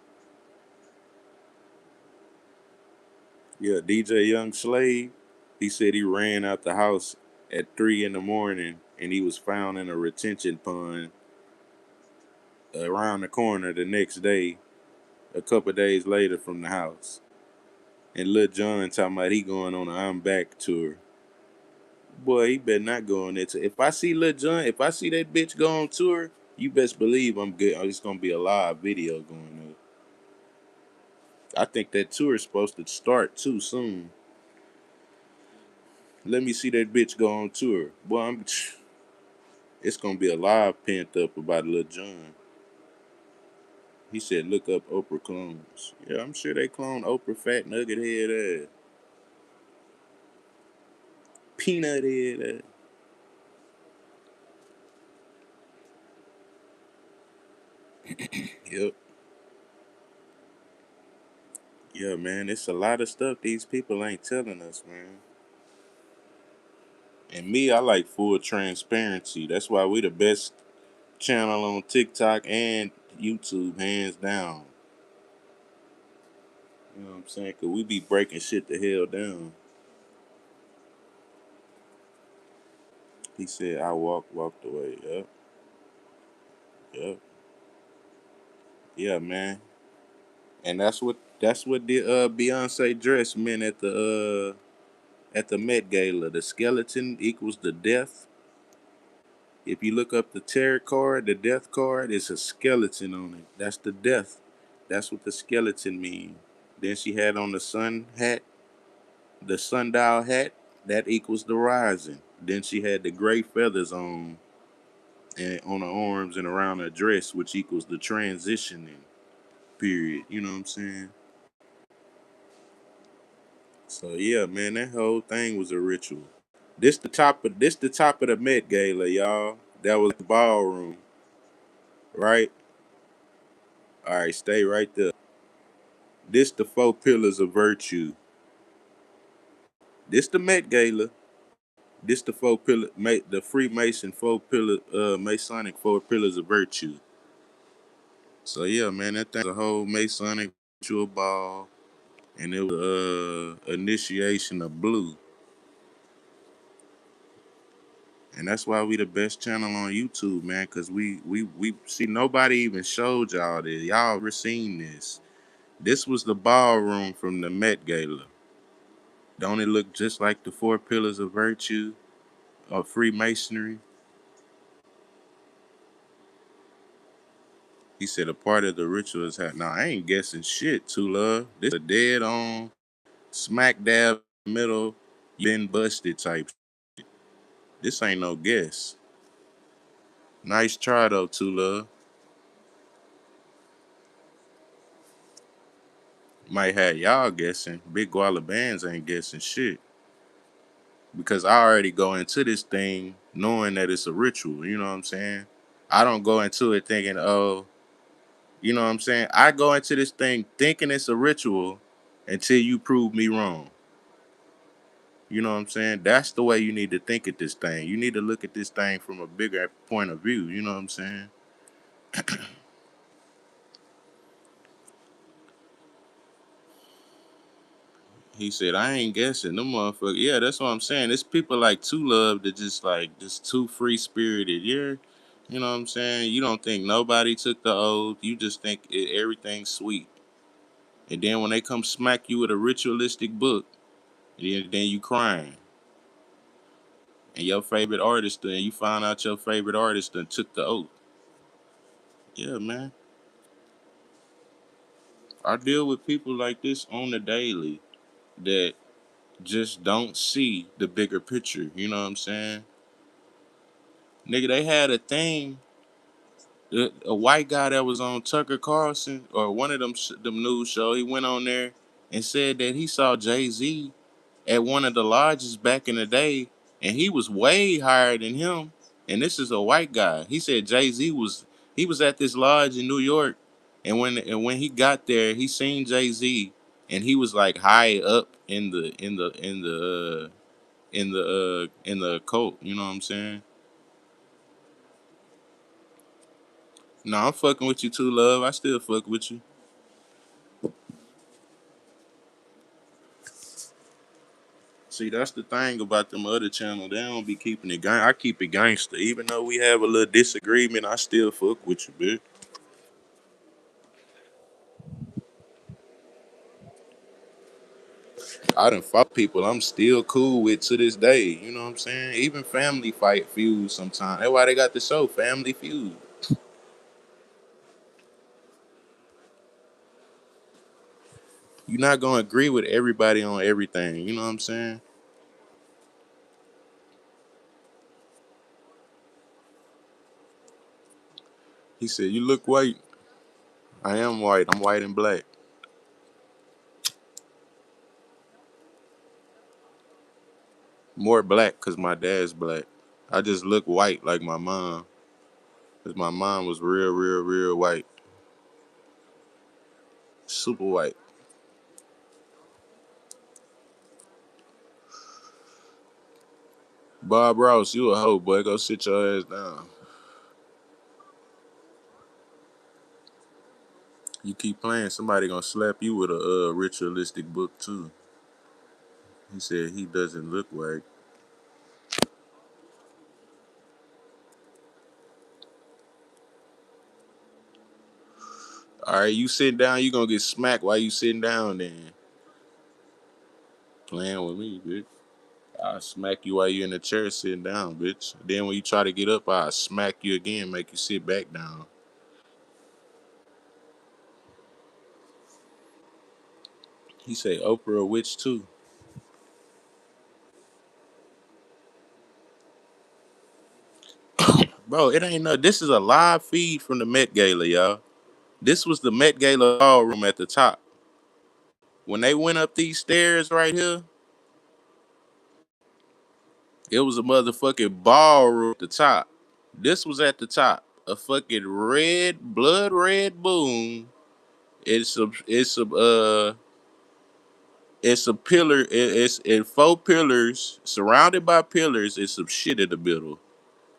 Yeah, DJ Young Slave. He said he ran out the house at 3 in the morning, and he was found in a retention pond around the corner the next day, a couple days later from the house. And Lil Jon talking about he going on a I'm Back tour. Boy, he better not go on that tour. If I see Lil Jon, if I see that bitch go on tour, you best believe I'm good. It's gonna be a live video going up. I think that tour is supposed to start too soon. Let me see that bitch go on tour. Boy, it's gonna be a live pent up about Lil Jon. He said, look up Oprah clones. Yeah, I'm sure they clone Oprah fat nugget head ass. Peanut head ass. Yep. Yeah, man, it's a lot of stuff these people ain't telling us, man. And me, I like full transparency. That's why we the best channel on TikTok and YouTube, hands down. You know what I'm saying? Cause we be breaking shit the hell down. He said, I walked away. Yep, yep, yeah, man. And that's what the Beyonce dress meant at the Met Gala. The skeleton equals the death. If you look up the tarot card, the death card, it's a skeleton on it. That's the death. That's what the skeleton means. Then she had on the sun hat, the sundial hat, that equals the rising. Then she had the gray feathers on her arms and around her dress, which equals the transitioning period. You know what I'm saying? So yeah, man, that whole thing was a ritual. This the top of the Met Gala, y'all. That was the ballroom, right? All right, stay right there. This the four pillars of virtue. This the Met Gala. This the the Freemason four pillar, Masonic four pillars of virtue. So yeah, man, that thing's a whole Masonic ritual ball, and it was initiation of blue, and that's why we the best channel on YouTube, man. Cause we see nobody even showed y'all this. Y'all ever seen this? This was the ballroom from the Met Gala. Don't it look just like the four pillars of virtue of Freemasonry? He said a part of the ritual is Now I ain't guessing shit, Too Love. This a dead on smack dab middle, you been busted type. This ain't no guess. Nice try though, Too Love. Might have y'all guessing. Big Guala Bands ain't guessing shit. Because I already go into this thing knowing that it's a ritual, you know what I'm saying? I don't go into it thinking, oh, you know what I'm saying? I go into this thing thinking it's a ritual until you prove me wrong. You know what I'm saying? That's the way you need to think at this thing. You need to look at this thing from a bigger point of view. You know what I'm saying? He said, I ain't guessing. Them motherfuckers. Yeah, that's what I'm saying. It's people like Two Love that just too free spirited. You know what I'm saying? You don't think nobody took the oath. You just think everything's sweet. And then when they come smack you with a ritualistic book, then you crying. And your favorite artist, and you find out your favorite artist and took the oath. Yeah, man. I deal with people like this on the daily that just don't see the bigger picture. You know what I'm saying? Nigga, they had a thing. A white guy that was on Tucker Carlson or one of them news show. He went on there and said that he saw Jay-Z at one of the lodges back in the day, and he was way higher than him. And this is a white guy. He said Jay-Z was at this lodge in New York, and when he got there, he seen Jay-Z, and he was like high up in the cult. You know what I'm saying? No, I'm fucking with you too, love. I still fuck with you. See, that's the thing about them other channels. They don't be keeping it gang. I keep it gangster. Even though we have a little disagreement, I still fuck with you, bitch. I done fought people I'm still cool with to this day. You know what I'm saying? Even family fight feuds sometimes. That's why they got the show, Family Feud. You're not gonna agree with everybody on everything. You know what I'm saying? He said, "You look white." I am white. I'm white and black. More black because my dad's black. I just look white like my mom. Because my mom was real, real, real white. Super white. Bob Ross, you a hoe, boy. Go sit your ass down. You keep playing, somebody gonna slap you with a ritualistic book too. He said he doesn't look white. All right, you sitting down, you gonna get smacked while you sitting down. Then playing with me, bitch. I smack you while you in the chair sitting down, bitch. Then when you try to get up, I smack you again, make you sit back down. He say Oprah a witch too. Bro, it ain't no. This is a live feed from the Met Gala, y'all. This was the Met Gala ballroom at the top. When they went up these stairs right here, it was a motherfucking ballroom at the top. This was at the top. A fucking red, blood red boom. It's a pillar. It's four pillars surrounded by pillars. It's some shit in the middle.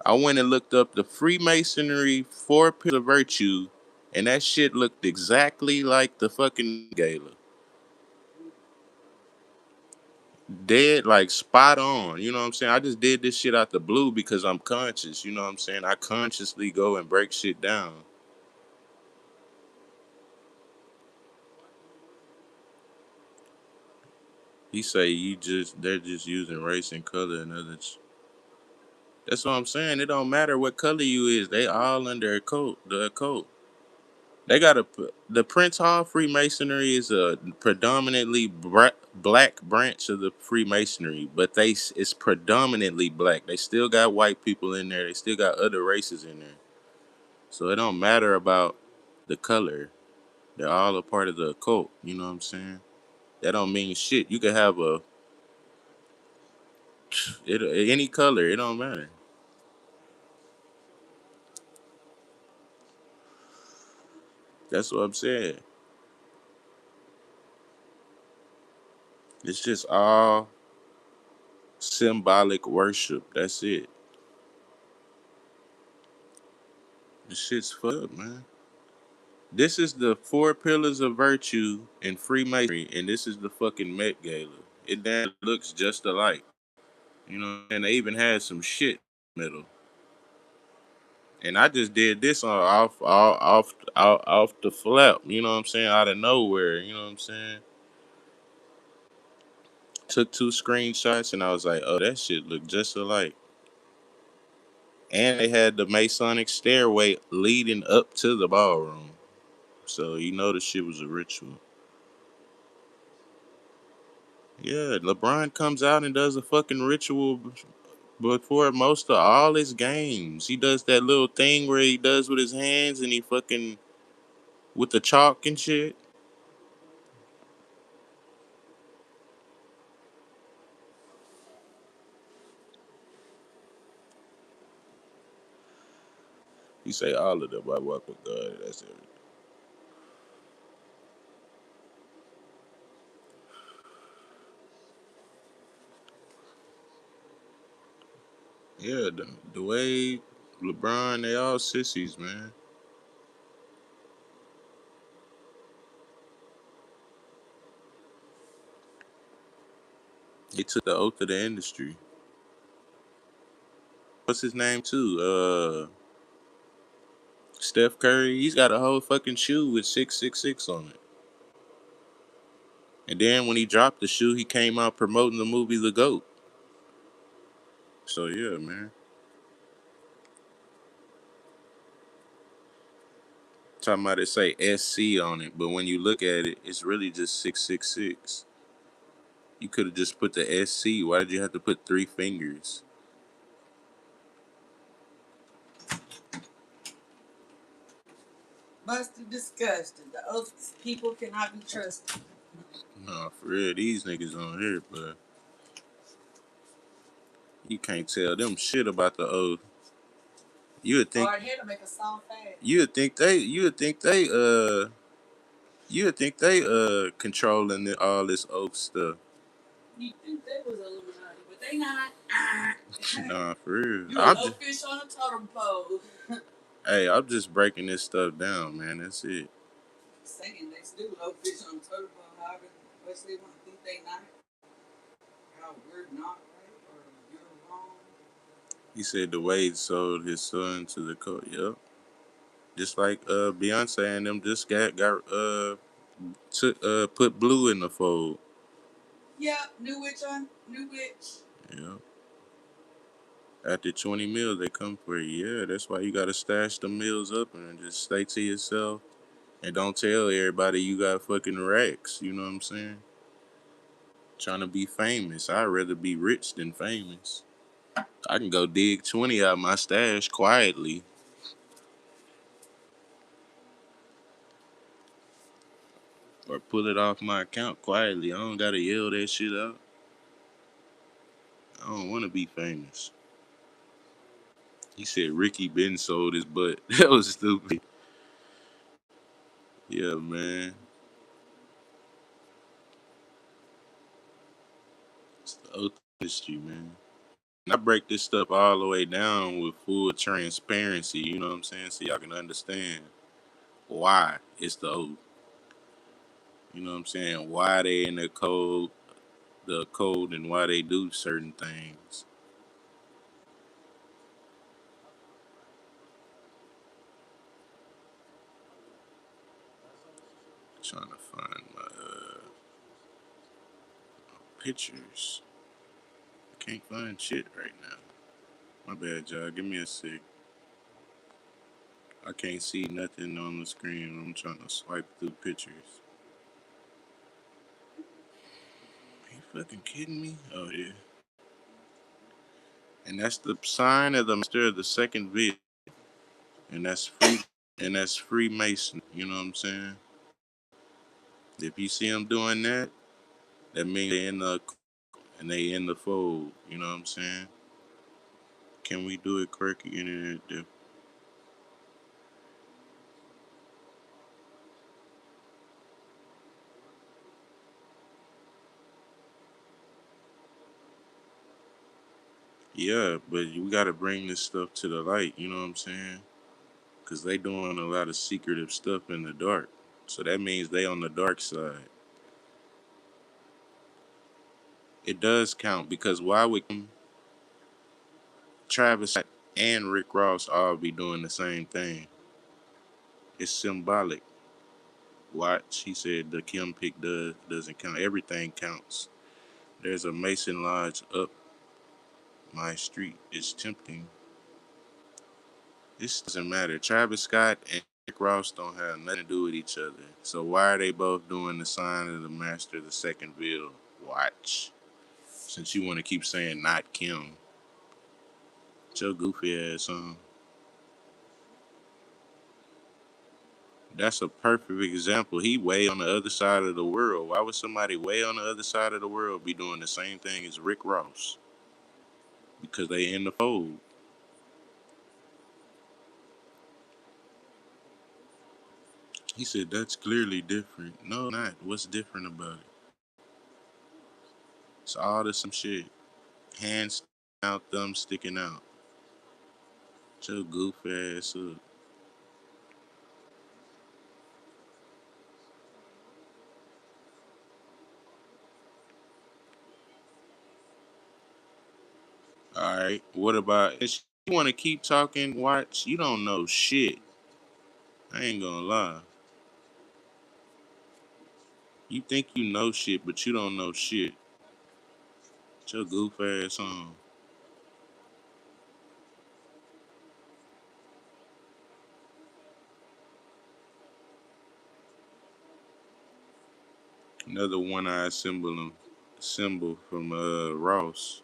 I went and looked up the Freemasonry four pillars of virtue, and that shit looked exactly like the fucking gala. Dead, like spot on. You know what I'm saying? I just did this shit out the blue because I'm conscious. You know what I'm saying? I consciously go and break shit down. He say they're just using race and color and others. That's what I'm saying. It don't matter what color you is. They all under a coat. The coat. They got the Prince Hall Freemasonry is a predominantly black branch of the Freemasonry, but it's predominantly black. They still got white people in there. They still got other races in there. So it don't matter about the color. They're all a part of the occult. You know what I'm saying? That don't mean shit. You could have any color. It don't matter. That's what I'm saying. It's just all symbolic worship. That's it. This shit's fucked up, man. This is the four pillars of virtue in Freemasonry, and this is the fucking Met Gala. It damn looks just alike. You know, and they even had some shit in the middle. And I just did this on off the flap. You know what I'm saying? Out of nowhere. You know what I'm saying? Took two screenshots, and I was like, "Oh, that shit look just alike." And they had the Masonic stairway leading up to the ballroom, so you know the shit was a ritual. Yeah, LeBron comes out and does a fucking ritual before most of all his games. He does that little thing where he does with his hands and he fucking with the chalk and shit. He say all of them. I walk with God. That's everything. Yeah, the way LeBron, they all sissies, man. They took the oath of the industry. What's his name too? Steph Curry. He's got a whole fucking shoe with 666 on it. And then when he dropped the shoe, he came out promoting the movie The Goat. So yeah, man. Talking about it say SC on it, but when you look at it, it's really just 666. You could have just put the SC. Why did you have to put three fingers? Busted, disgusted. The oath people cannot be trusted. Nah, for real, these niggas on here, but you can't tell them shit about the oath. You would think Hard head to make a song fast. you would think they controlling all this oath stuff. You think they was Illuminati, but they not. Nah, for real. You a little fish on a totem pole. Hey, I'm just breaking this stuff down, man. That's it. Saying they still low fish on a totem pole, however much they want to think they not. How we're not right or you're wrong. He said the Wade sold his son to the court. Yep. Just like Beyonce and them just got took put Blue in the fold. Yeah, New Witch on New Witch. Yeah. After 20 mils, they come for you. Yeah, that's why you gotta stash the meals up and just stay to yourself and don't tell everybody you got fucking racks. You know what I'm saying? Trying to be famous. I'd rather be rich than famous. I can go dig 20 out my stash quietly or pull it off my account quietly. I don't gotta yell that shit out. I don't wanna be famous. He said Ricky Ben sold his butt. That was stupid. Yeah, man. It's the ultimate history, man. And I break this stuff all the way down with full transparency, you know what I'm saying? So y'all can understand why it's the oath. You know what I'm saying? Why they in the code and why they do certain things. Trying to find my pictures. Can't find shit right now. My bad, y'all. Give me a sec. I can't see nothing on the screen. I'm trying to swipe through pictures. Are you fucking kidding me? Oh yeah. And that's the sign of the master of the second vid. And that's free. And that's Freemason. You know what I'm saying? If you see them doing that, that means they in the and they in the fold. You know what I'm saying? Can we do it correctly? Internet. Yeah, but we got to bring this stuff to the light. You know what I'm saying? Because they doing a lot of secretive stuff in the dark. So that means they on the dark side. It does count because why would Travis Scott and Rick Ross all be doing the same thing? It's symbolic. Watch, he said the Kim pick doesn't count. Everything counts. There's a Mason Lodge up my street. It's tempting. This doesn't matter. Travis Scott and Rick Ross don't have nothing to do with each other. So why are they both doing the sign of the master, the second bill? Watch. Since you want to keep saying not Kim, get your goofy ass on. That's a perfect example. He way on the other side of the world. Why would somebody way on the other side of the world be doing the same thing as Rick Ross? Because they in the fold. He said that's clearly different. No, not. What's different about it? It's all the same shit. Hands sticking out, thumb sticking out. Shut your goof ass up. All right. What about? If you want to keep talking, watch. You don't know shit. I ain't gonna lie. You think you know shit, but you don't know shit. Shut your goof ass on. Another one-eyed symbol from Ross.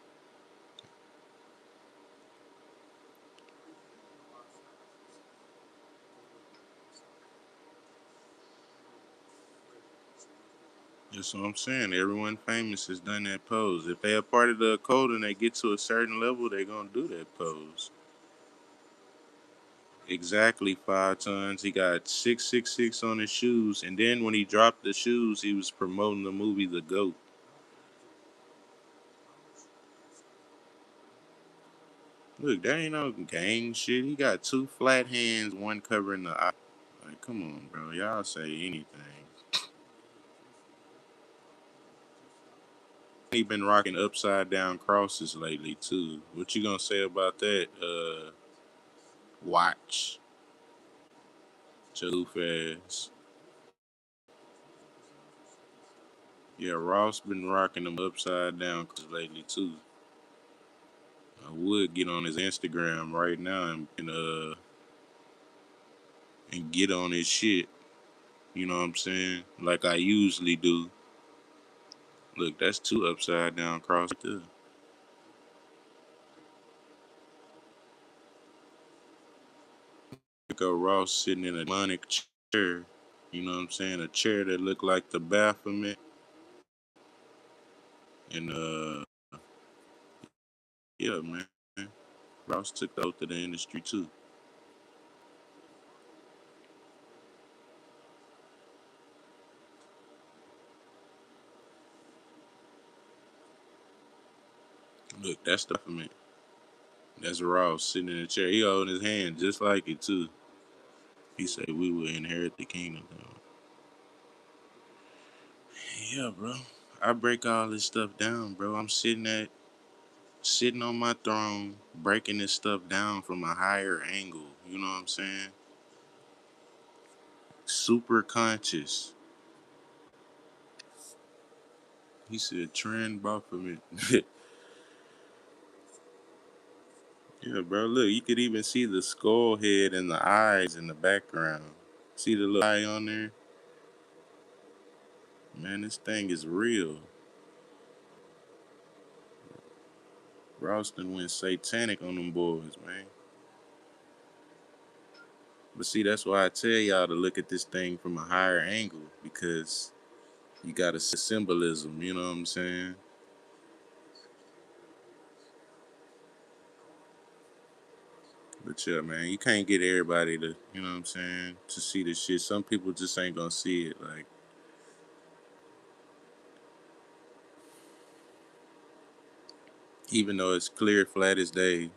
That's what I'm saying. Everyone famous has done that pose. If they are part of the code and they get to a certain level, they're gonna do that pose. Exactly 5 tons. He got 666 on his shoes, and then when he dropped the shoes, he was promoting the movie The Goat. Look, that ain't no gang shit. He got two flat hands, one covering the eye. Like, come on, bro. Y'all say anything. He been rocking upside down crosses lately too. What you gonna say about that? Watch. goof ass. Yeah, Ross been rocking them upside down lately too. I would get on his Instagram right now and get on his shit. You know what I'm saying? Like I usually do. Look, that's two upside down cross right there. Like a Ross sitting in a demonic chair. You know what I'm saying? A chair that looked like the Baphomet. And yeah, man. Ross took the oath to the industry too. Look, that's the Baphomet. That's Ross sitting in a chair. He holding his hand just like it too. He said we will inherit the kingdom. Yeah, bro. I break all this stuff down, bro. I'm sitting on my throne, breaking this stuff down from a higher angle. You know what I'm saying? Super conscious. He said trend Baphomet. Yeah, bro. Look, you could even see the skull head and the eyes in the background. See the little eye on there? Man, this thing is real. Ralston went satanic on them boys, man. But see, that's why I tell y'all to look at this thing from a higher angle because you got a symbolism, you know what I'm saying? But yeah, man, you can't get everybody to, you know what I'm saying, to see this shit. Some people just ain't gonna see it. Like, even though it's clear, flat as day,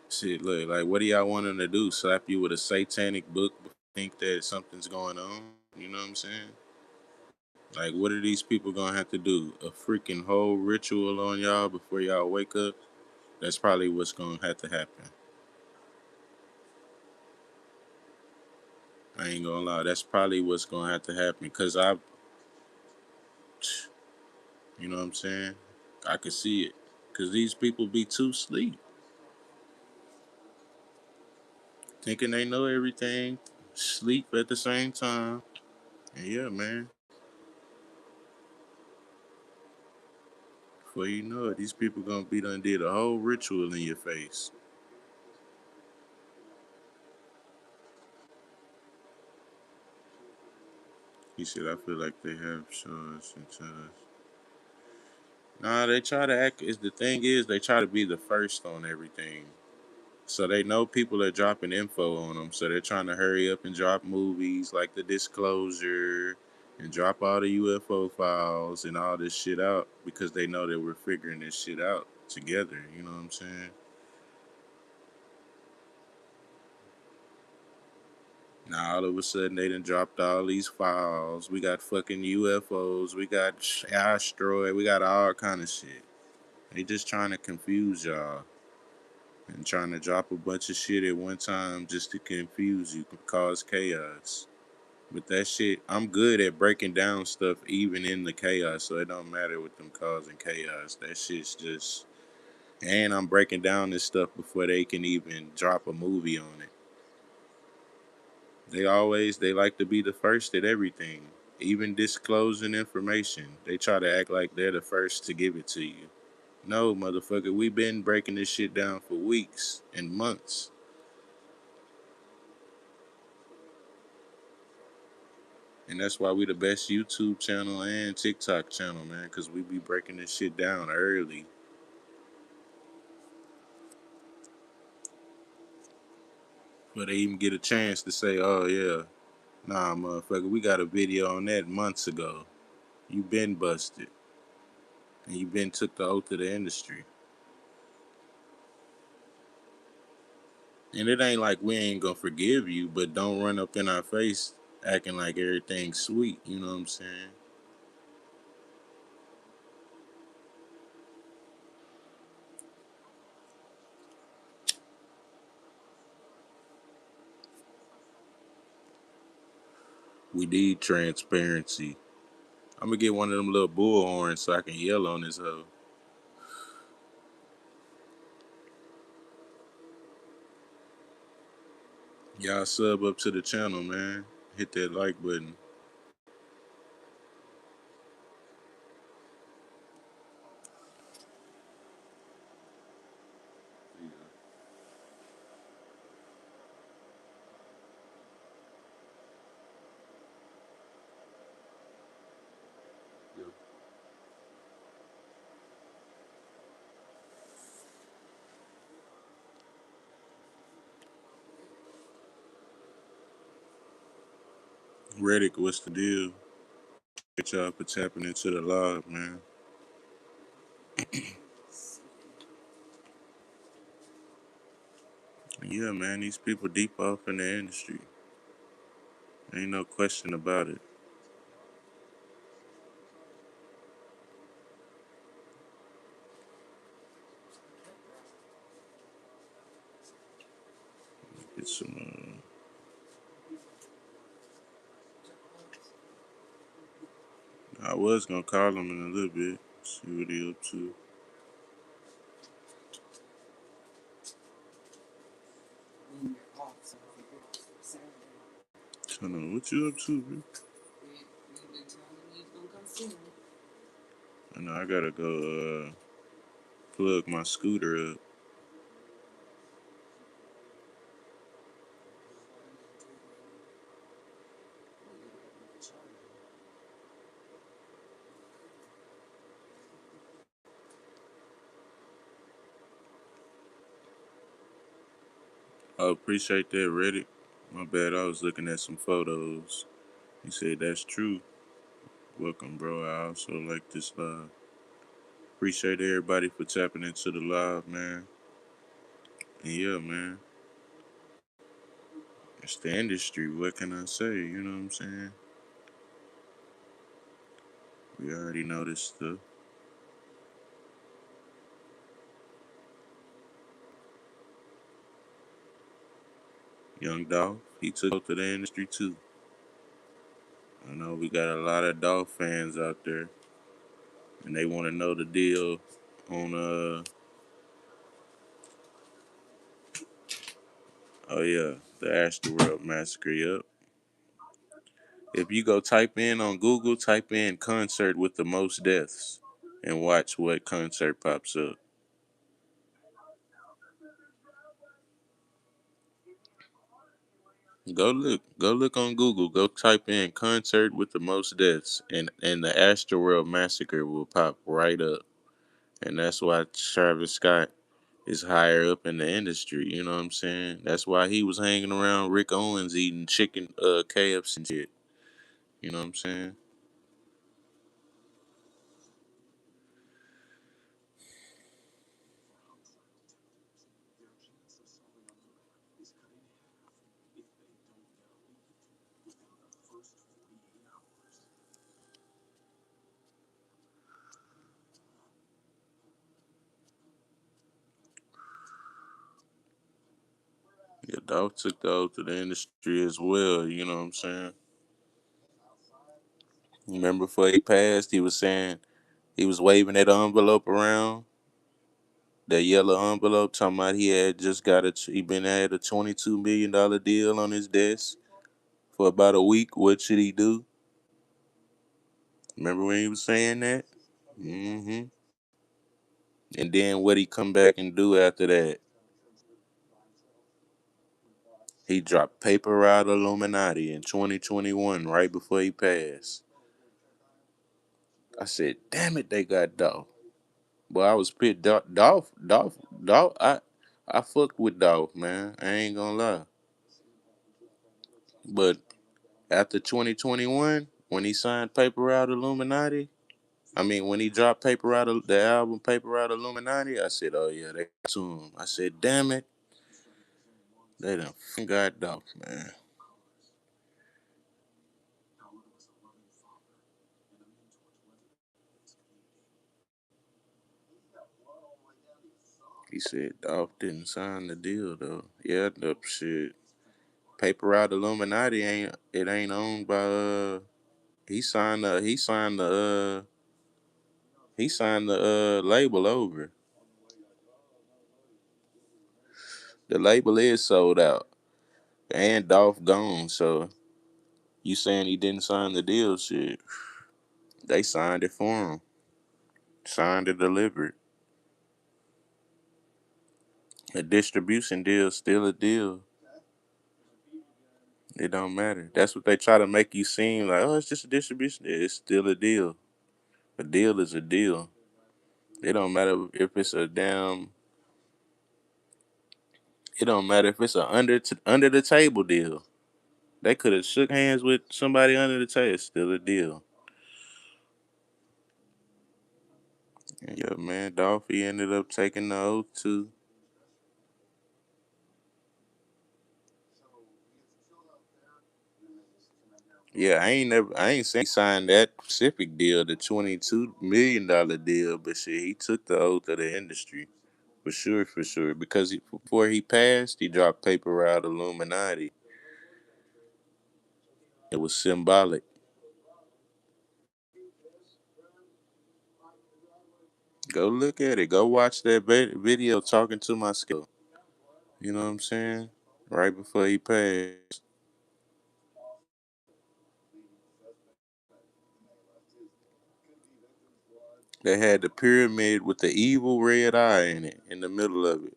shit, look, like, what do y'all want them to do? Slap you with a satanic book, think that something's going on? You know what I'm saying? Like, what are these people gonna have to do? A freaking whole ritual on y'all before y'all wake up? That's probably what's gonna have to happen. I ain't gonna lie. That's probably what's gonna have to happen. Cause you know what I'm saying? I could see it. Cause these people be too sleep, thinking they know everything, sleep at the same time. And yeah, man. Before you know it, these people gonna be done did a whole ritual in your face. He said, I feel like they have shows and us. Nah, they try to act. Is the thing is they try to be the first on everything. So they know people are dropping info on them. So they're trying to hurry up and drop movies like The Disclosure and drop all the UFO files and all this shit out because they know that we're figuring this shit out together. You know what I'm saying? Now all of a sudden they done dropped all these files. We got fucking UFOs. We got asteroid. We got all kind of shit. They just trying to confuse y'all and trying to drop a bunch of shit at one time just to confuse you, cause chaos. But that shit, I'm good at breaking down stuff even in the chaos, so it don't matter with them causing chaos. That shit's just, and I'm breaking down this stuff before they can even drop a movie on it. They like to be the first at everything, even disclosing information. They try to act like they're the first to give it to you. No, motherfucker, we've been breaking this shit down for weeks and months. And that's why we the best YouTube channel and TikTok channel, man, because we be breaking this shit down early. But they even get a chance to say, oh, yeah, nah, motherfucker, we got a video on that months ago. You been busted. And you been took the oath of the industry. And it ain't like we ain't gonna forgive you, but don't run up in our face acting like everything's sweet. You know what I'm saying? We need transparency. I'm gonna get one of them little bull horns so I can yell on this hoe. Y'all sub up to the channel, man. Hit that like button. Reddick, what's the deal? Get y'all for tapping into the live, man. Yeah, man, these people deep off in the industry. Ain't no question about it. Get some. I was gonna call him in a little bit. See what he up to. Hold on, what you up to, bro? I know I gotta go plug my scooter up. I appreciate that, Reddit. My bad, I was looking at some photos. He said that's true. Welcome, bro. I also like this live. Appreciate everybody for tapping into the live, man. And yeah, man, it's the industry. What can I say? You know what I'm saying? We already know this stuff. Young Dolph, he took to the industry too. I know we got a lot of Dolph fans out there, and they want to know the deal on oh yeah, the Astroworld Massacre. Yup. If you go type in on Google, type in concert with the most deaths, and watch what concert pops up. Go look on Google. Go type in concert with the most deaths, and the Astroworld Massacre will pop right up. And that's why Travis Scott is higher up in the industry. You know what I'm saying? That's why he was hanging around Rick Owens eating chicken KFC and shit. You know what I'm saying? Yeah, Dolph took the oath to the industry as well. You know what I'm saying? Remember before he passed, he was saying he was waving that envelope around, that yellow envelope, talking about he had just got he been had a $22 million deal on his desk for about a week. What should he do? Remember when he was saying that? Mm-hmm. And then what he come back and do after that? He dropped Paper Route Illuminati in 2021, right before he passed. I said, damn it, they got Dolph. But I was pissed. Dolph. I fucked with Dolph, man. I ain't gonna lie. But after 2021, when he signed Paper Route Illuminati, I mean, when he dropped the album Paper Route Illuminati, I said, oh yeah, they got to him. I said, damn it, they done got Dolph, man. He said Dolph didn't sign the deal though. Yeah, the shit. Paper Route Illuminati ain't owned by he signed the label over. The label is sold out. And Dolph gone, so you saying he didn't sign the deal? Shit, they signed it for him. Signed and delivered. A distribution deal still a deal. It don't matter. That's what they try to make you seem like. Oh, it's just a distribution deal. It's still a deal. A deal is a deal. It don't matter if it's a damn. It don't matter if it's a under the table deal. They could have shook hands with somebody under the table. It's still a deal. Yeah, man. Dolphy ended up taking the oath too. Yeah, I ain't saying he signed that specific deal, the $22 million deal, but shit, he took the oath of the industry. For sure, for sure. Because before he passed, he dropped paper out Illuminati. It was symbolic. Go look at it. Go watch that video talking to my skill. You know what I'm saying? Right before he passed. They had the pyramid with the evil red eye in it, in the middle of it.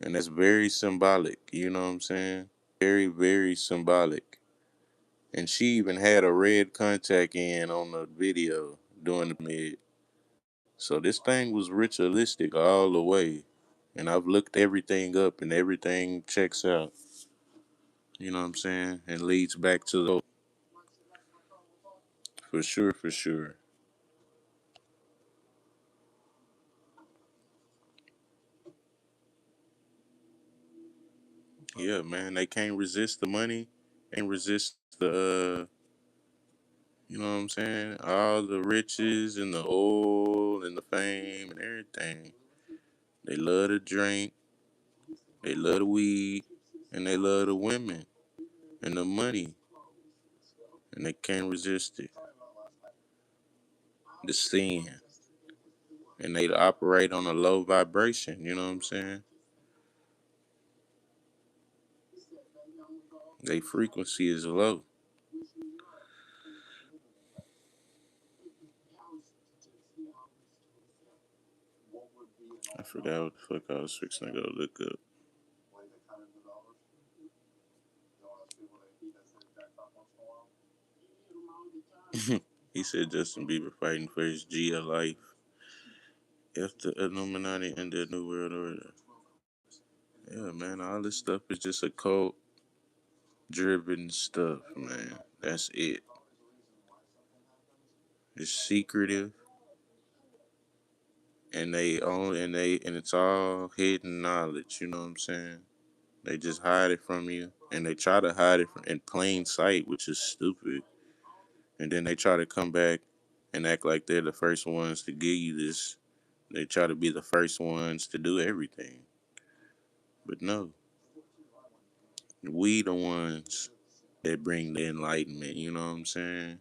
And that's very symbolic. You know what I'm saying? Very, very symbolic. And she even had a red contact in on the video doing the mid. So this thing was ritualistic all the way. And I've looked everything up and everything checks out. You know what I'm saying? And leads back to the for sure, for sure. Yeah, man. They can't resist the money. Can't resist the you know what I'm saying? All the riches and the oil and the fame and everything. They love to drink, they love the weed, and they love the women and the money. And they can't resist it. The sin. And they operate on a low vibration, you know what I'm saying? Their frequency is low. I forgot what the fuck I was fixing to go look up. He said Justin Bieber fighting for his G of life. If the Illuminati and the New World Order. Yeah, man, all this stuff is just occult driven stuff, man. That's it. It's secretive and and it's all hidden knowledge, you know what I'm saying? They just hide it from you and they try to hide it in plain sight, which is stupid. And then they try to come back and act like they're the first ones to give you this. They try to be the first ones to do everything. But no, we the ones that bring the enlightenment, you know what I'm saying?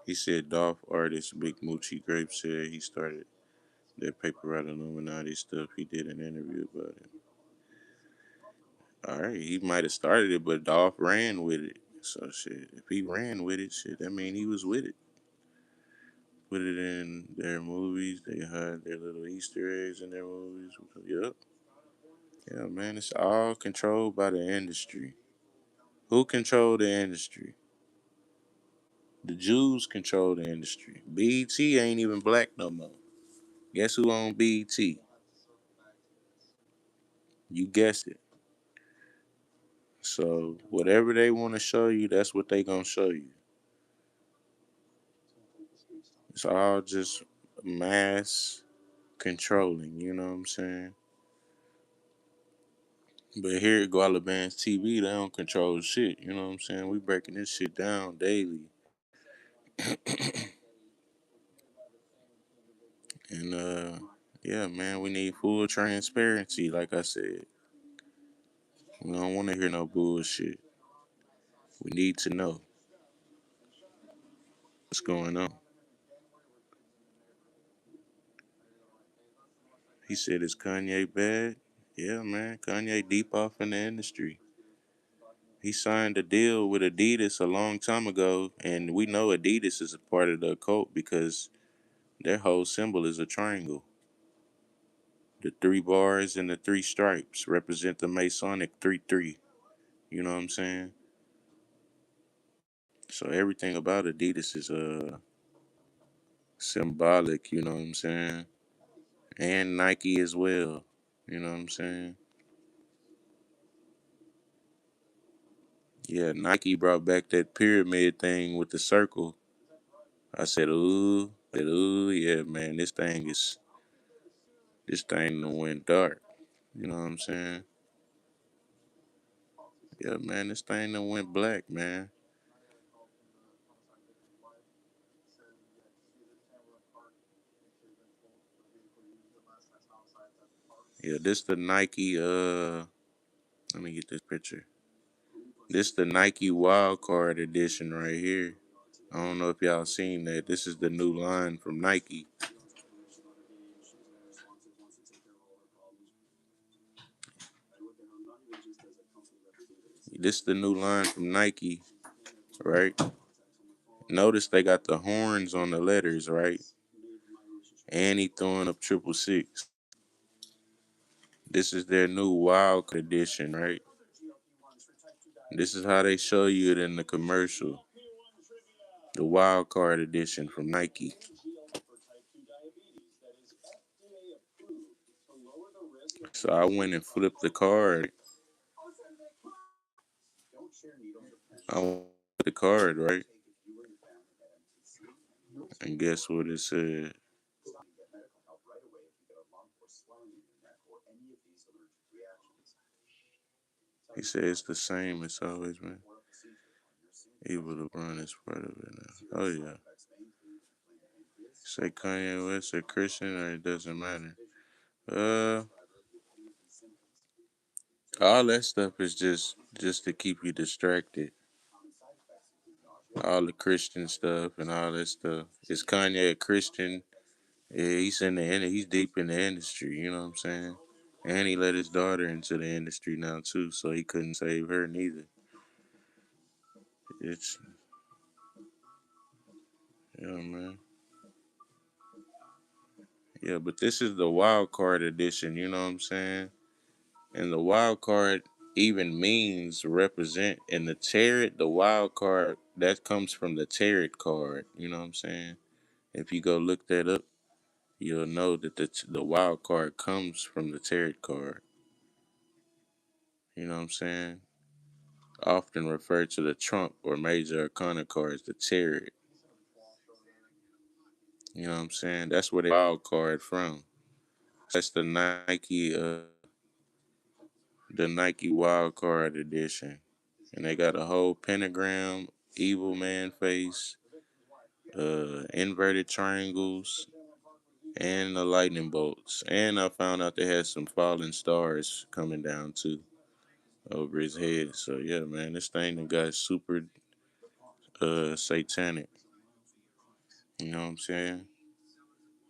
He said Dolph artist Big Moochie Grape said he started that paper route Illuminati stuff. He did an interview about it. All right, he might have started it, but Dolph ran with it. So shit, if he ran with it, shit, that mean he was with it. Put it in their movies. They had their little Easter eggs in their movies. Yep. Yeah, man, it's all controlled by the industry. Who control the industry? The Jews control the industry. BET ain't even black no more. Guess who own BET? You guessed it. So whatever they want to show you, that's what they gonna show you. It's all just mass controlling. You know what I'm saying? But here at Gualabans TV, they don't control shit. You know what I'm saying? We breaking this shit down daily. And yeah, man, we need full transparency, like I said. We don't want to hear no bullshit. We need to know what's going on. He said, "Is Kanye bad?" Yeah, man. Kanye deep off in the industry. He signed a deal with Adidas a long time ago, and we know Adidas is a part of the occult because their whole symbol is a triangle. The three bars and the three stripes represent the Masonic 3-3. You know what I'm saying? So everything about Adidas is symbolic, you know what I'm saying? And Nike as well. You know what I'm saying? Yeah, Nike brought back that pyramid thing with the circle. I said, ooh, yeah, man, this thing done went dark. You know what I'm saying? Yeah, man, this thing done went black, man. Yeah, this the Nike, let me get this picture. This the Nike Wild Card edition right here. I don't know if y'all seen that. This is the new line from Nike. This the new line from Nike, right? Notice they got the horns on the letters, right? And he throwing up 666. This is their new Wild Card edition, right? This is how they show you it in the commercial. The Wild Card edition from Nike. So I went and flipped the card. I went the card, right? And guess what it said? He said it's the same. It's always been evil to run is part of it now. Oh yeah. Say Kanye West a Christian or it doesn't matter. Uh, all that stuff is just to keep you distracted. All the Christian stuff and all that stuff. Is Kanye a Christian? Yeah, he's deep in the industry. You know what I'm saying? And he let his daughter into the industry now too, so he couldn't save her neither. It's yeah, man. Yeah, but this is the wild card edition. You know what I'm saying? And the wild card even means represent. In the tarot, the wild card that comes from the tarot card. You know what I'm saying? If you go look that up, you'll know that the wild card comes from the tarot card. You know what I'm saying? Often referred to the trump or major arcana cards, the tarot. You know what I'm saying? That's where the wild card from. That's the Nike wild card edition, and they got a whole pentagram, evil man face, inverted triangles, and the lightning bolts. And I found out they had some falling stars coming down too over his head. So yeah, man, this thing that got super satanic. You know what I'm saying?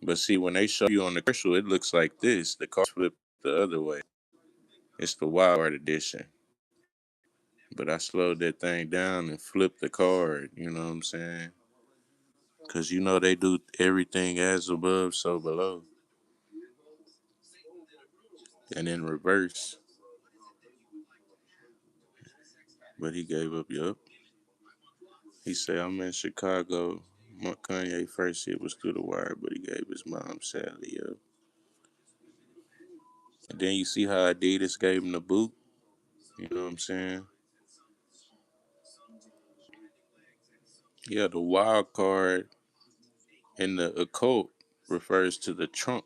But see, when they show you on the commercial, it looks like this. The car flip the other way. It's the wild card edition. But I slowed that thing down and flipped the card. You know what I'm saying? Cause you know they do everything as above, so below, and in reverse. But he gave up. Yup. He said, "I'm in Chicago. My Kanye first hit was through the wire, but he gave his mom sadly up." And then you see how Adidas gave him the boot. You know what I'm saying? Yeah, the wild card in the occult refers to the trump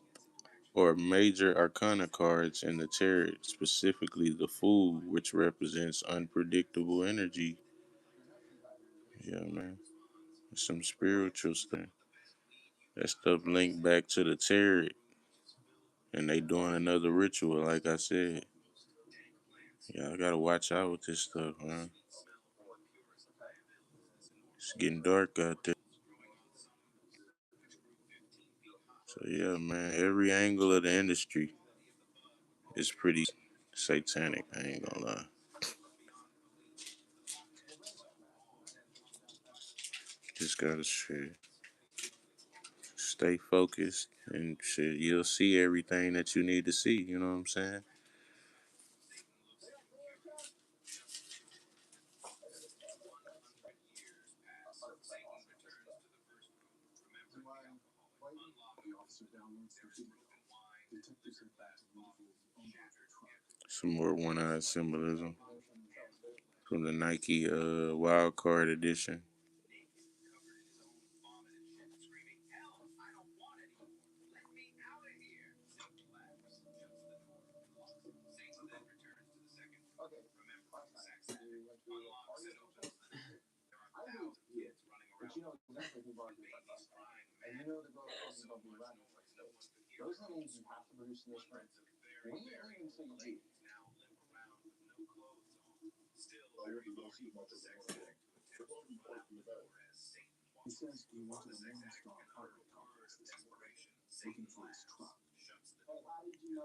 or major arcana cards in the tarot, specifically the Fool, which represents unpredictable energy. Yeah, man. Some spiritual stuff. That stuff linked back to the tarot, and they doing another ritual, like I said. Yeah, I gotta watch out with this stuff, man. It's getting dark out there. So yeah, man, every angle of the industry is pretty satanic. I ain't gonna lie. Just gotta shit, stay focused and shit. You'll see everything that you need to see. You know what I'm saying? Some more one-eyed symbolism from the Nike Wild Card edition.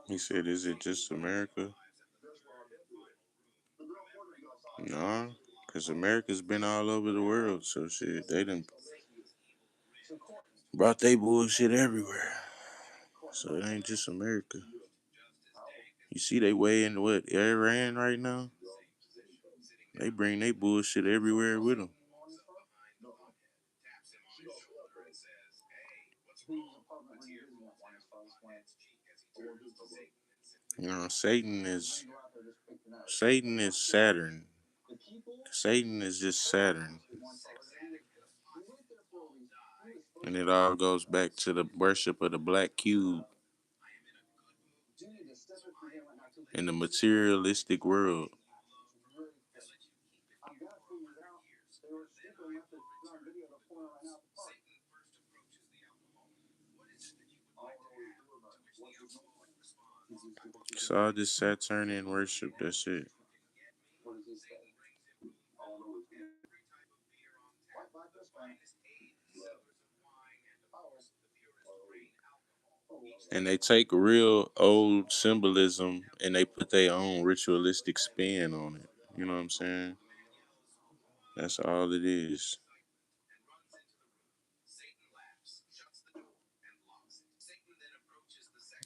He said, "Is it just America?" Nah, cause America's been all over the world, so shit, they done brought they bullshit everywhere. So it ain't just America. You see, they way in what Iran right now. They bring they bullshit everywhere with them. You know, Satan is Saturn. Satan is just Saturn, and it all goes back to the worship of the black cube in the materialistic world. It's all this Saturnian worship. That's it. And they take real old symbolism and they put their own ritualistic spin on it. You know what I'm saying? That's all it is.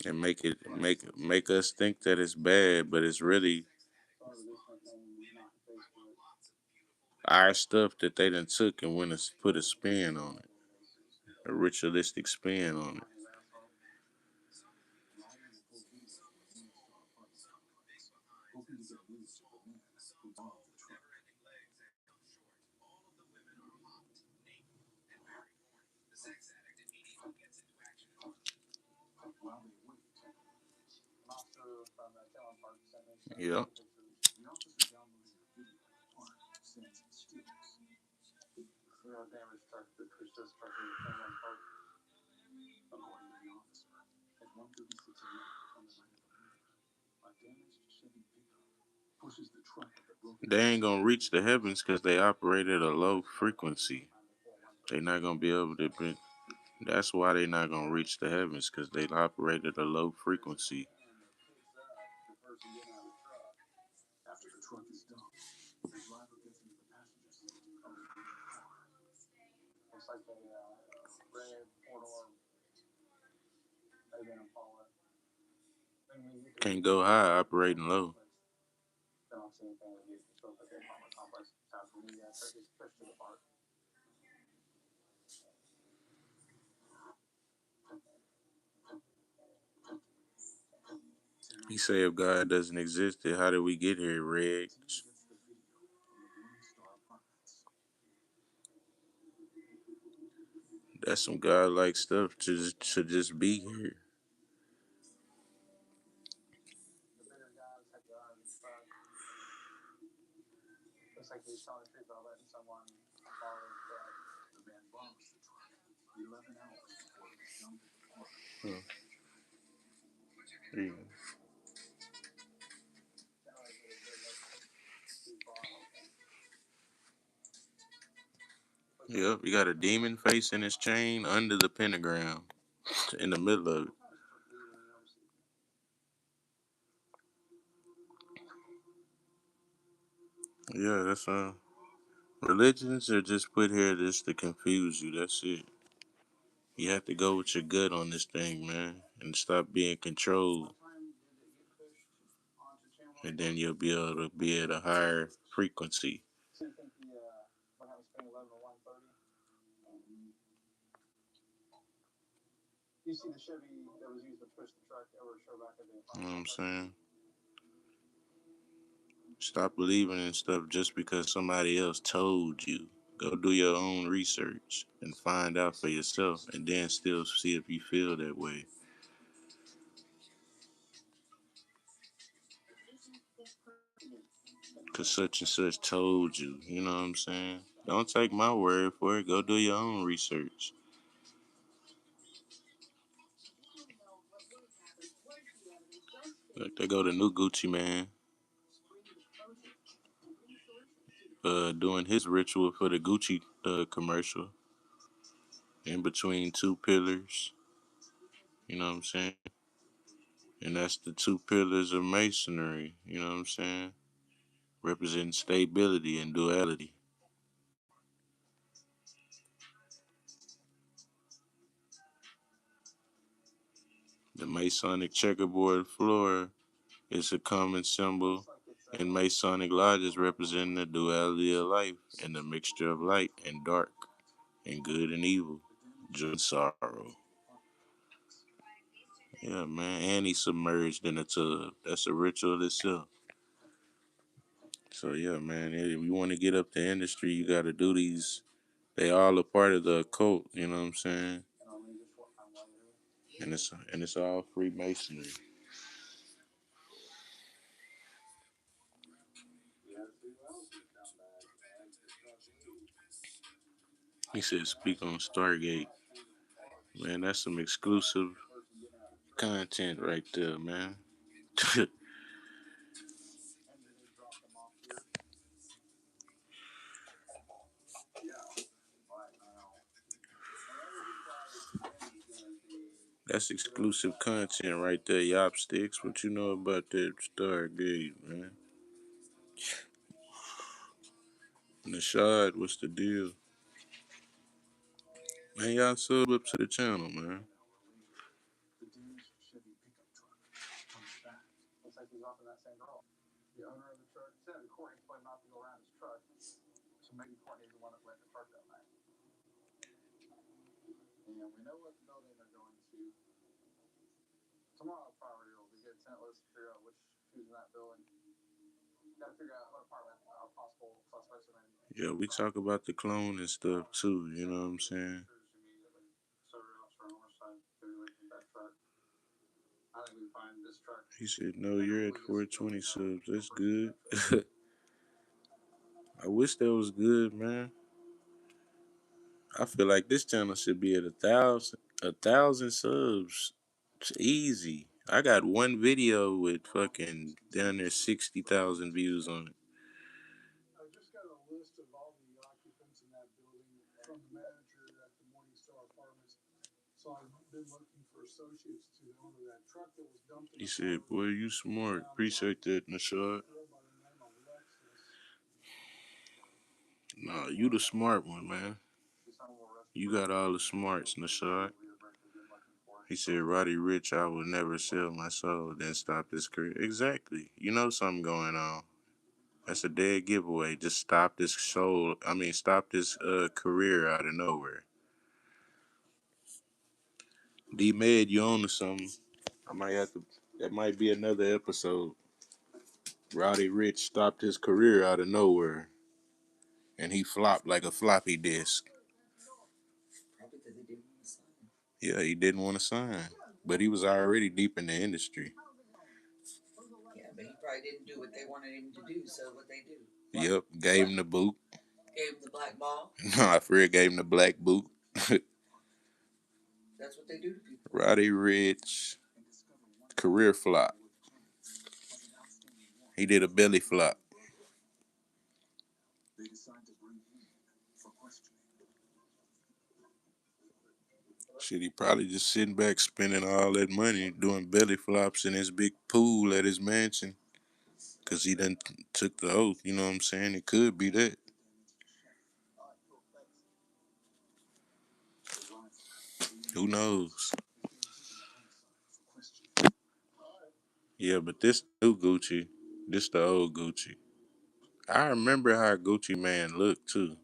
And make us think that it's bad, but it's really our stuff that they done took and went and put a spin on it, a ritualistic spin on it. Yep. They ain't gonna reach the heavens because they operate at a low frequency. They not gonna be able to be. That's why they not gonna reach the heavens because they operate at a low frequency. Can't go high operating low. He say if God doesn't exist, then how did we get here, Reg? That's some godlike stuff to just be here. Yeah. Yep, you got a demon face in his chain under the pentagram in the middle of it. Yeah, that's religions are just put here just to confuse you. That's it. You have to go with your gut on this thing, man, and stop being controlled, and then you'll be able to be at a higher frequency. You know what I'm saying? Stop believing in stuff just because somebody else told you. Go do your own research and find out for yourself, and then still see if you feel that way. Cause such and such told you. You know what I'm saying? Don't take my word for it. Go do your own research. Like they go to new Gucci man, doing his ritual for the Gucci commercial in between two pillars. You know what I'm saying? And that's the two pillars of masonry. You know what I'm saying? Representing stability and duality. The Masonic checkerboard floor is a common symbol in Masonic lodges representing the duality of life and the mixture of light and dark and good and evil, joy and sorrow. Yeah, man. And he submerged in a tub. That's a ritual itself. So yeah, man. If you want to get up the industry, you got to do these. They all a part of the occult. You know what I'm saying? And it's all Freemasonry. He said, "Speak on Stargate." Man, that's some exclusive content right there, man. That's exclusive content right there, Yop Sticks. What you know about that Stargate, man? Nashad, what's the deal? Man, y'all sub up to the channel, man. Yeah, we talk about the clone and stuff too, you know what I'm saying? He said, no, you're at 420 subs. That's good. I wish that was good, man. I feel like this channel should be at 1,000 subs. It's easy. I got one video with fucking down there 60,000 views on it. He said, boy, you smart. Appreciate that, Nashad. Nah, you the smart one, man. You got all the smarts, Nashad. He said, Roddy Rich, I will never sell my soul, then stop this career. Exactly. You know something going on. That's a dead giveaway. Just stop this soul. I mean, stop this career out of nowhere. D Med, you on to something? I might have to. That might be another episode. Roddy Rich stopped his career out of nowhere, and he flopped like a floppy disk. Yeah, he didn't want to sign, but he was already deep in the industry. Yep, gave him the boot. No, I forget gave him the black boot. Roddy Rich career flop. He did a belly flop. Shit, he probably just sitting back spending all that money doing belly flops in his big pool at his mansion. Cause he done took the oath, you know what I'm saying? It could be that. Who knows? Yeah, but this new Gucci, this the old Gucci. I remember how Gucci man looked too.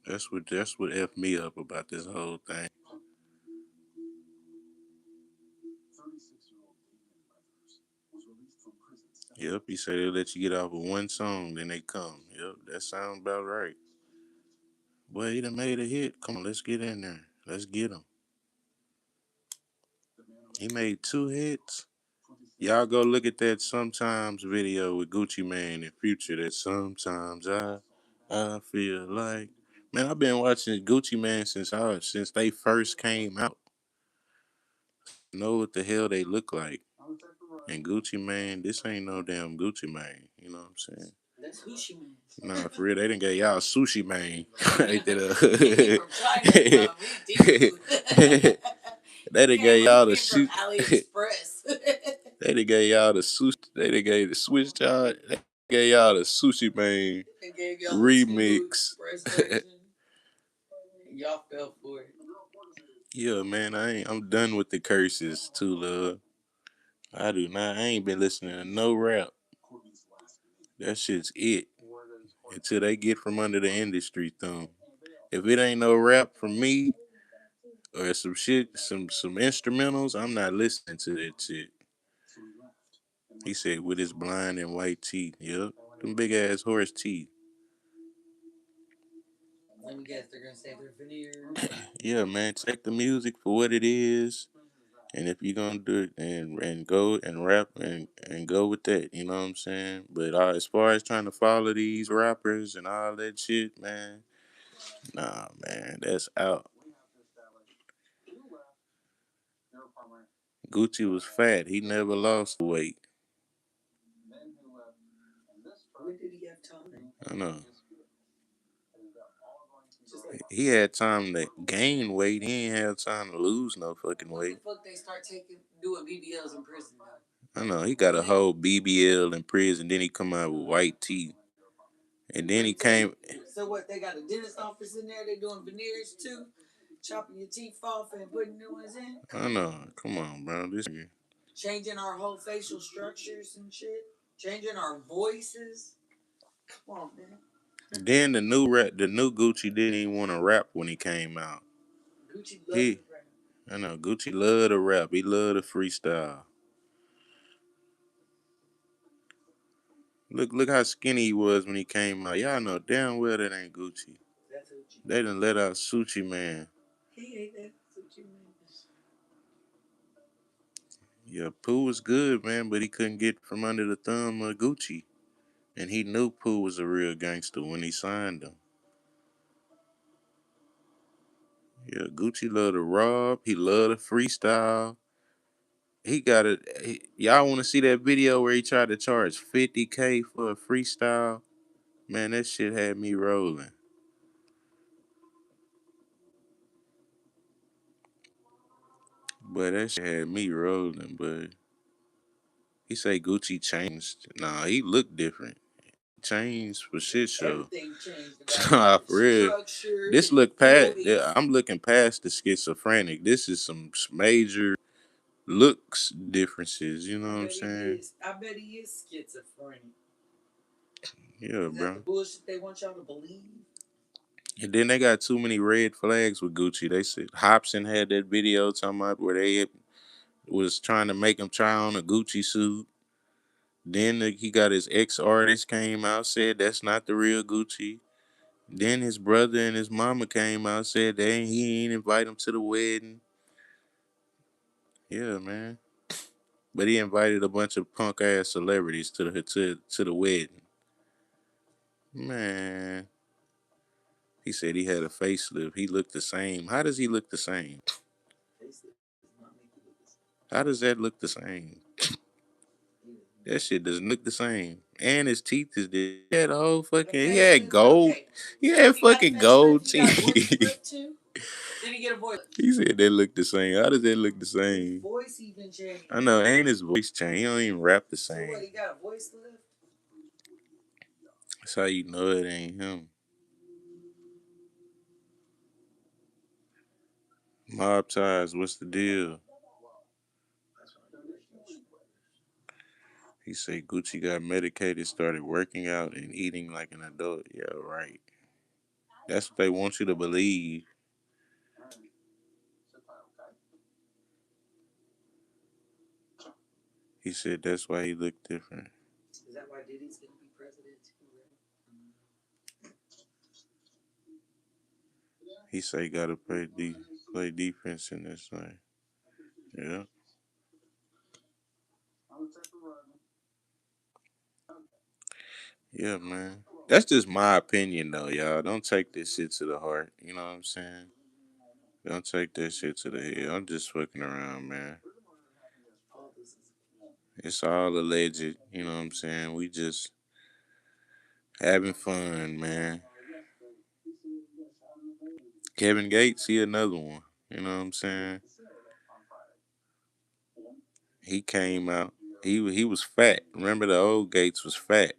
That's what effed me up about this whole thing. Yep, he said they'll let you get off with one song, then they come. Yep, that sounds about right. Boy, he done made a hit. Come on, let's get in there. Let's get him. He made two hits. Y'all go look at that sometimes video with Gucci Man and Future. That sometimes I feel like, man, I've been watching Gucci Man since they first came out. Know what the hell they look like. And Gucci Man, this ain't no damn Gucci Man. You know what I'm saying? That's Sushi Man. Nah, for real, they didn't get y'all sushi man. They did He from China, he they done gave y'all the from suit. AliExpress. They done gave y'all the sushi. They done gave the switch y'all. They gave y'all the sushi man They gave y'all remix. express version. Y'all fell for it. Yeah, man, I'm done with the curses too, love. I do not. I ain't been listening to no rap. That shit's it until they get from under the industry thumb. If it ain't no rap from me or some shit, some instrumentals, I'm not listening to that shit. He said with his blind and white teeth. Yep, them big ass horse teeth. Let me guess, they're gonna say they're veneers. Yeah, man, take the music for what it is, and if you're gonna do it and go and rap and go with that, you know what I'm saying. But as far as trying to follow these rappers and all that shit, man, nah, man, that's out. Gucci was fat. He never lost the weight. When did he have time? I know. He had time to gain weight. He ain't had time to lose no fucking When weight. the fuck they start doing BBLs in prison now? I know. He got a whole BBL in prison. Then he come out with white teeth. And then he came. So what? They got a dentist office in there. They doing veneers too, chopping your teeth off and putting new ones in. I know. Come on, bro. This. Changing our whole facial structures and shit. Changing our voices. Come on, man. Then the new Gucci didn't even want to rap when he came out. Gucci love He, to rap. I know. Gucci loved to rap. He loved to freestyle. Look how skinny he was when he came out. Y'all know damn well that ain't Gucci. That's Gucci. They done let out Sushi Man. He ain't that Gucci man. Yeah, Pooh was good, man, but he couldn't get from under the thumb of Gucci. And he knew Pooh was a real gangster when he signed him. Yeah, Gucci loved to rob. He loved to freestyle. He got it. Y'all want to see that video where he tried to charge 50K for a freestyle? Man, that shit had me rolling. But that shit had me rolling, but he say Gucci changed. Nah, he looked different. Changed for shit show. Everything changed Nah, about for real. structure. This look past. Voice. Yeah, I'm looking past the schizophrenic. This is some major looks differences. You know what I'm saying? I bet he is schizophrenic. Yeah, Is that bro. the bullshit they want y'all to believe? And then they got too many red flags with Gucci. They said Hobson had that video talking about where they was trying to make him try on a Gucci suit. Then he got his ex artist came out said that's not the real Gucci. Then his brother and his mama came out said he ain't invite him to the wedding. Yeah, man. But he invited a bunch of punk ass celebrities to the wedding. Man, he said he had a facelift. He looked the same. How does he look the same? How does that look the same? That shit doesn't look the same. And his teeth is there. He had a whole fucking. He had gold. Okay. He So had if you got a fucking facelift, gold you got a horse's teeth. lip too? He said they look the same. How does that look the same? I know, ain't his voice changed. He don't even rap the same. That's how you know it ain't him. Mob ties, what's the deal? He said Gucci got medicated, started working out and eating like an adult. Yeah, right. That's what they want you to believe. He said that's why he looked different. He said he gotta play defense in this thing. Yeah. Yeah, man. That's just my opinion though, y'all. Don't take this shit to the heart. You know what I'm saying? Don't take that shit to the head. I'm just fucking around, man. It's all alleged. You know what I'm saying? We just having fun, man. Kevin Gates, he another one. You know what I'm saying? He came out. He was fat. Remember the old Gates was fat.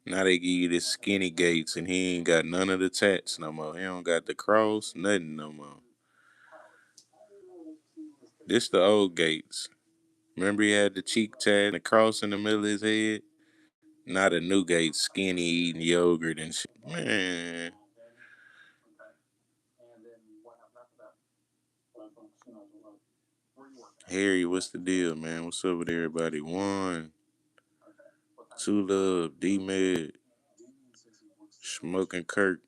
Now they give you this skinny Gates and he ain't got none of the tats no more. He don't got the cross, nothing no more. This the old Gates. Remember he had the cheek tat and the cross in the middle of his head? Not a new Gates, skinny eating yogurt and shit. Man. Harry, what's the deal, man? What's up with everybody? One, two love, D Med, smoking Kirk,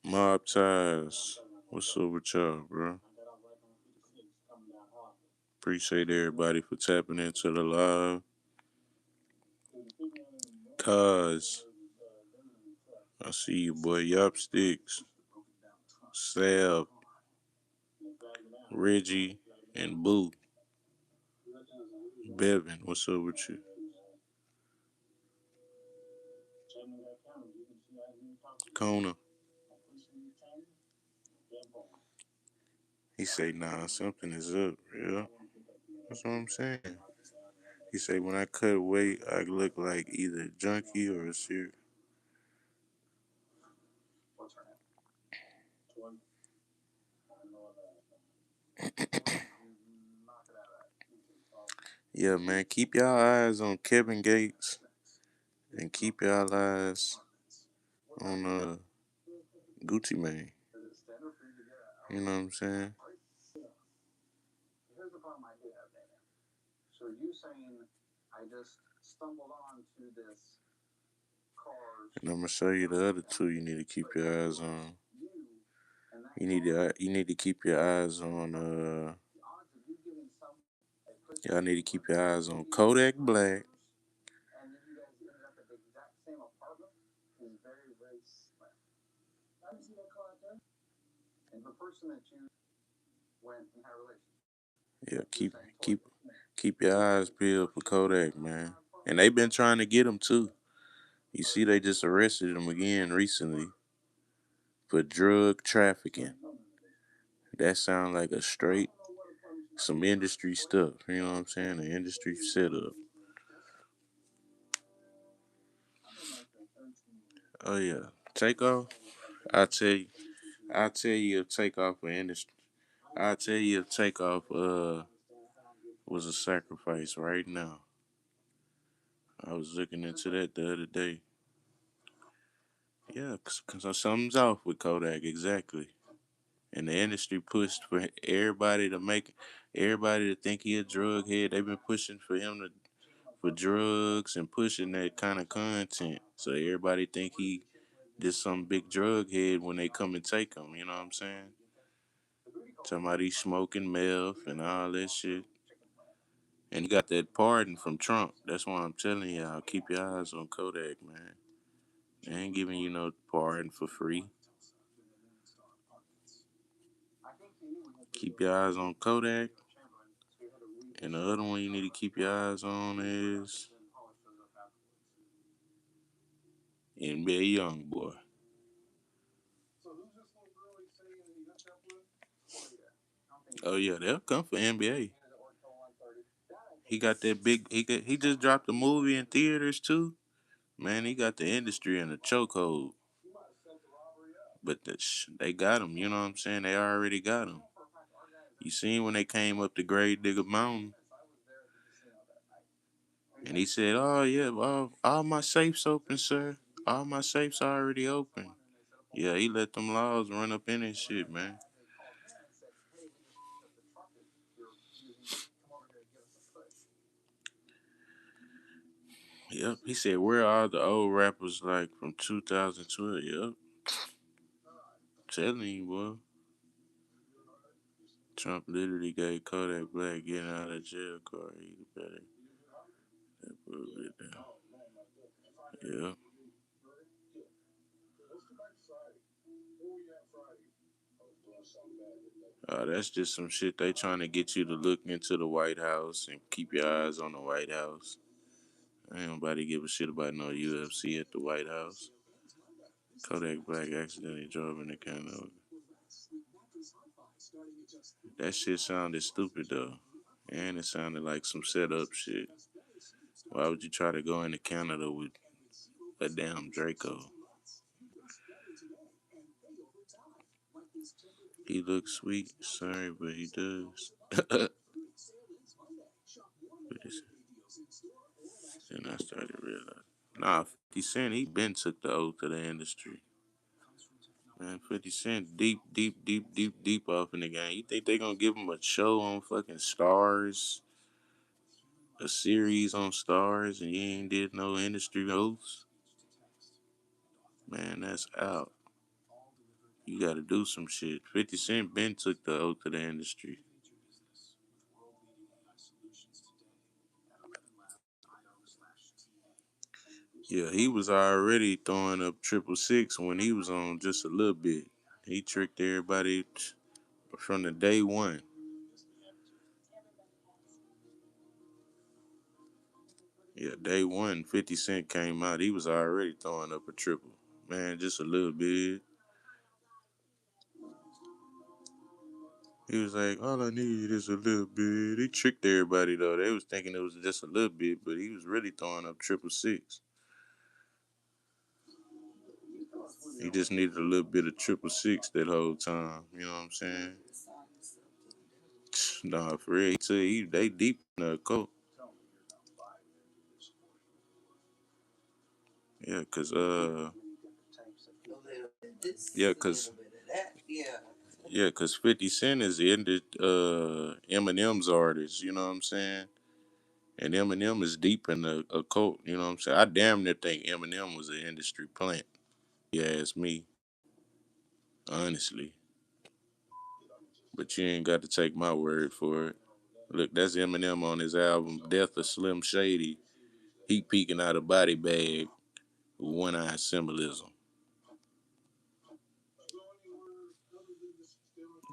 mob ties. What's up with y'all, bro? Appreciate everybody for tapping into the live. Cuz, I see you, boy. Yup Sticks, Sab, Reggie, and Boo. Bevan, what's up with you? Kona, he say, nah, something is up, yeah. That's what I'm saying. He say, when I cut weight, I look like either a junkie or a serial. Yeah, man, keep y'all eyes on Kevin Gates and keep y'all eyes on Gucci Mane. You know what I'm saying? And I'm gonna show you the other two you need to keep your eyes on. You need to keep your eyes on y'all need to keep your eyes on Kodak Black. Yeah, keep keep your eyes peeled for Kodak, man. And they been trying to get him too. You see, they just arrested him again recently for drug trafficking. That sound like a straight some industry stuff. You know what I'm saying? The industry setup. Oh yeah, Takeoff. I tell you, I tell you if Takeoff for industry. I tell you if Takeoff was a sacrifice right now. I was looking into that the other day. Yeah, cause something's off with Kodak exactly. And the industry pushed for everybody to think he a drug head. They've been pushing for him to for drugs and pushing that kind of content. So everybody think he just some big drug head when they come and take him. You know what I'm saying? Somebody smoking meth and all that shit. And he got that pardon from Trump. That's why I'm telling y'all, keep your eyes on Kodak, man. They ain't giving you no pardon for free. Keep your eyes on Kodak. And the other one you need to keep your eyes on is NBA young boy. Oh yeah, they'll come for NBA. He got that big. He just dropped a movie in theaters too. Man, he got the industry in a chokehold. But they got him. You know what I'm saying? They already got him. You seen when they came up the Grave Digger Mountain, and he said, "Oh yeah, all my safes open, sir. All my safes already open." Yeah, he let them laws run up in his shit, man. Yep. He said, "Where are the old rappers like from 2012?" Yep. Telling you, boy. Trump literally gave Kodak Black getting out of jail card. He better prove it down. Yep. That's just some shit they trying to get you to look into the White House and keep your eyes on the White House. Ain't nobody give a shit about no UFC at the White House. Kodak Black accidentally drove in the Canada. That shit sounded stupid though. And it sounded like some setup shit. Why would you try to go into Canada with a damn Draco? He looks sweet, sorry, but he does. Then I started realizing. Nah, 50 Cent, he been took the oath to the industry. Man, 50 Cent deep, deep, deep, deep, deep off in the game. You think they gonna give him a show on fucking Stars, a series on Stars, and he ain't did no industry oaths? Man, that's out. You gotta do some shit. 50 Cent been took the oath to the industry. Yeah, he was already throwing up 666 when he was on just a little bit. He tricked everybody from the day one. Yeah, day one, 50 Cent came out. He was already throwing up a triple. Man, just a little bit. He was like, all I need is a little bit. He tricked everybody though. They was thinking it was just a little bit, but he was really throwing up 666. He just needed a little bit of 666 that whole time. You know what I'm saying? Nah, for real. They deep in the coat. Yeah, cause yeah, cause yeah, cause 50 Cent is Eminem's artist. You know what I'm saying? And Eminem is deep in the occult. You know what I'm saying? I damn near think Eminem was an industry plant. You ask me, honestly. But you ain't got to take my word for it. Look, that's Eminem on his album Death of Slim Shady. He peeking out a body bag with one eye symbolism.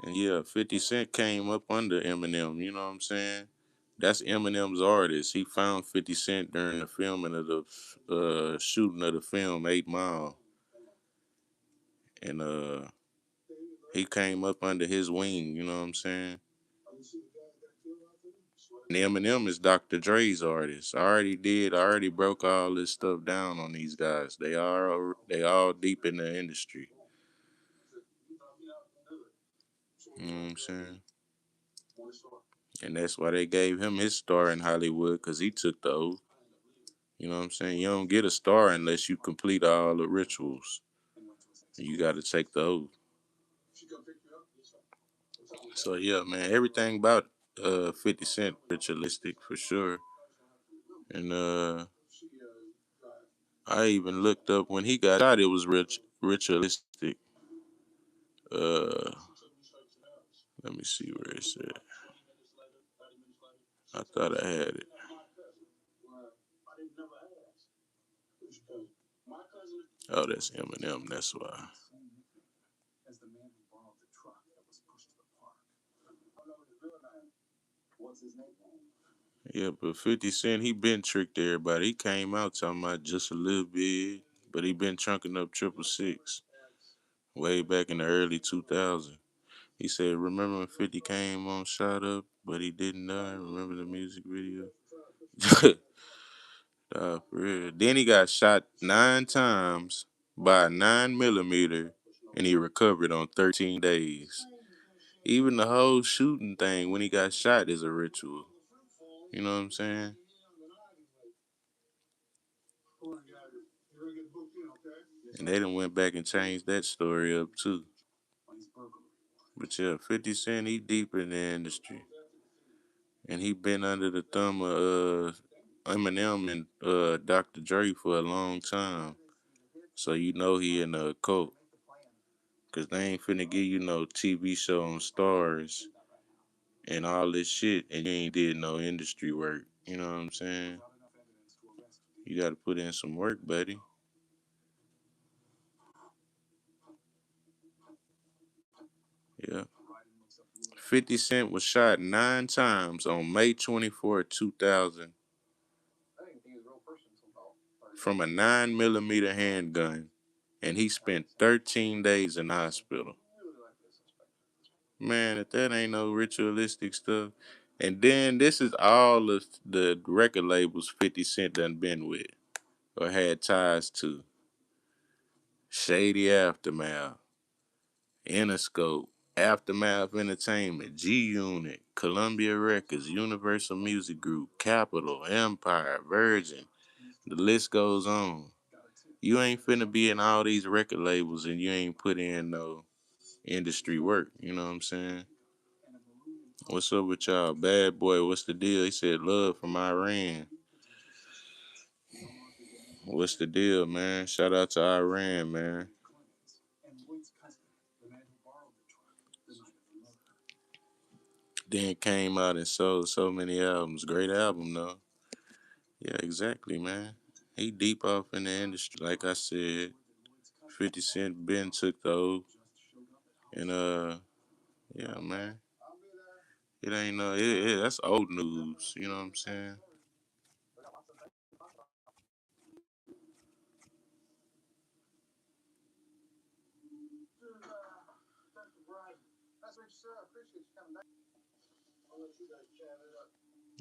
And yeah, 50 Cent came up under Eminem, you know what I'm saying? That's Eminem's artist. He found 50 Cent during the filming of the shooting of the film 8 Mile. And he came up under his wing, you know what I'm saying? And Eminem is Dr. Dre's artist. I already broke all this stuff down on these guys. They all deep in the industry. You know what I'm saying? And that's why they gave him his star in Hollywood, because he took the oath. You know what I'm saying? You don't get a star unless you complete all the rituals. You got to take the oath. So yeah, man, everything about 50 Cent ritualistic for sure. And I even looked up when he got shot, it was ritualistic. Uh, let me see where it's at. I thought I had it. Oh, that's Eminem. That's why. Yeah, but 50 Cent, he been tricked everybody. He came out talking about just a little bit. but he been trunking up 666 way back in the early 2000s. He said, "Remember when 50 came on Shot Up, but he didn't die? Remember the music video?" Nah, for real. Then he got shot 9 times by a 9 millimeter, and he recovered on 13 days. Even the whole shooting thing when he got shot is a ritual. You know what I'm saying? And they done went back and changed that story up too. But yeah, 50 Cent, he deep in the industry. And he been under the thumb of Eminem and Dr. Dre for a long time. So you know he in the cult. Cause they ain't finna give you no TV show on stars and all this shit and you ain't did no industry work. You know what I'm saying? You gotta put in some work, buddy. Yeah. 50 Cent was shot 9 times on May 24, 2000 from a 9 millimeter handgun, and he spent 13 days in the hospital. Man, if that ain't no ritualistic stuff. And then this is all of the record labels 50 Cent done been with or had ties to. Shady Aftermath, Interscope, Aftermath Entertainment, G Unit, Columbia Records, Universal Music Group, Capitol, Empire, Virgin. The list goes on. You ain't finna be in all these record labels and you ain't put in no industry work. You know what I'm saying? What's up with y'all? Bad boy, what's the deal? He said love from Iran. What's the deal, man? Shout out to Iran, man. Then came out and sold so many albums. Great album, though. Yeah, exactly, man. He deep off in the industry. Like I said, 50 Cent Ben took those. And yeah, man. It ain't no that's old news, you know what I'm saying?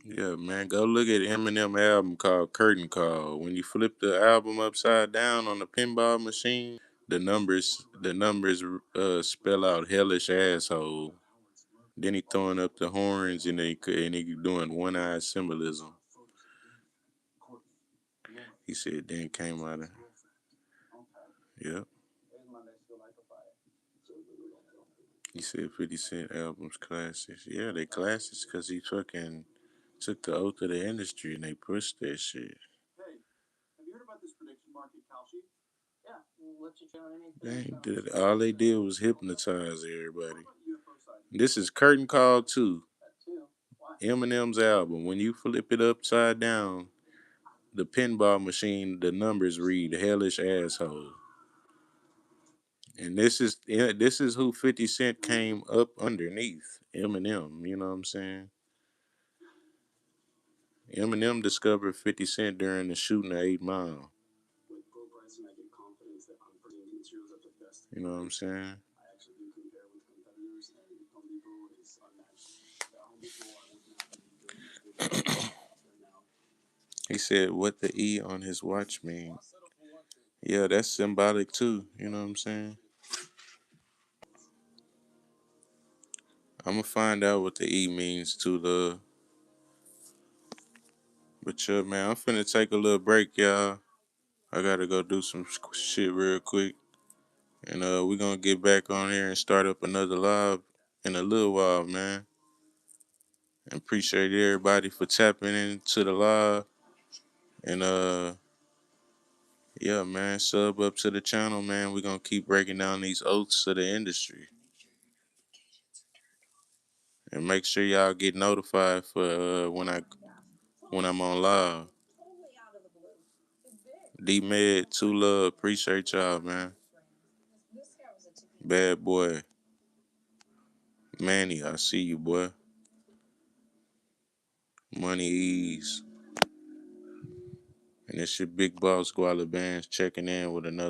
Yeah, man. Go look at Eminem album called Curtain Call. When you flip the album upside down on the pinball machine, the numbers spell out hellish asshole. Then he throwing up the horns and he doing one eye symbolism. He said then came out of yeah. He said 50 Cent albums classics. Yeah, they classics because he fucking took the oath of the industry and they pushed that shit. All they did was hypnotize everybody. This is Curtain Call 2, Eminem's album. When you flip it upside down, the pinball machine, the numbers read hellish asshole. And this is who 50 Cent came up underneath. Eminem, you know what I'm saying? Eminem discovered 50 Cent during the shooting of 8 Mile. You know what I'm saying? He said what the E on his watch mean. Yeah, that's symbolic too. You know what I'm saying? I'm gonna find out what the E means to the. But yeah, man, I'm finna take a little break, y'all. I gotta go do some shit real quick, and we gonna get back on here and start up another live in a little while, man. And appreciate everybody for tapping into the live, and yeah, man, sub up to the channel, man. We gonna keep breaking down these oaths of the industry, and make sure y'all get notified for when I'm on live. D Med, Two Love, appreciate y'all, man. Bad boy, Manny, I see you, boy. Money Ease, And it's your big boss Squalor Bands checking in with another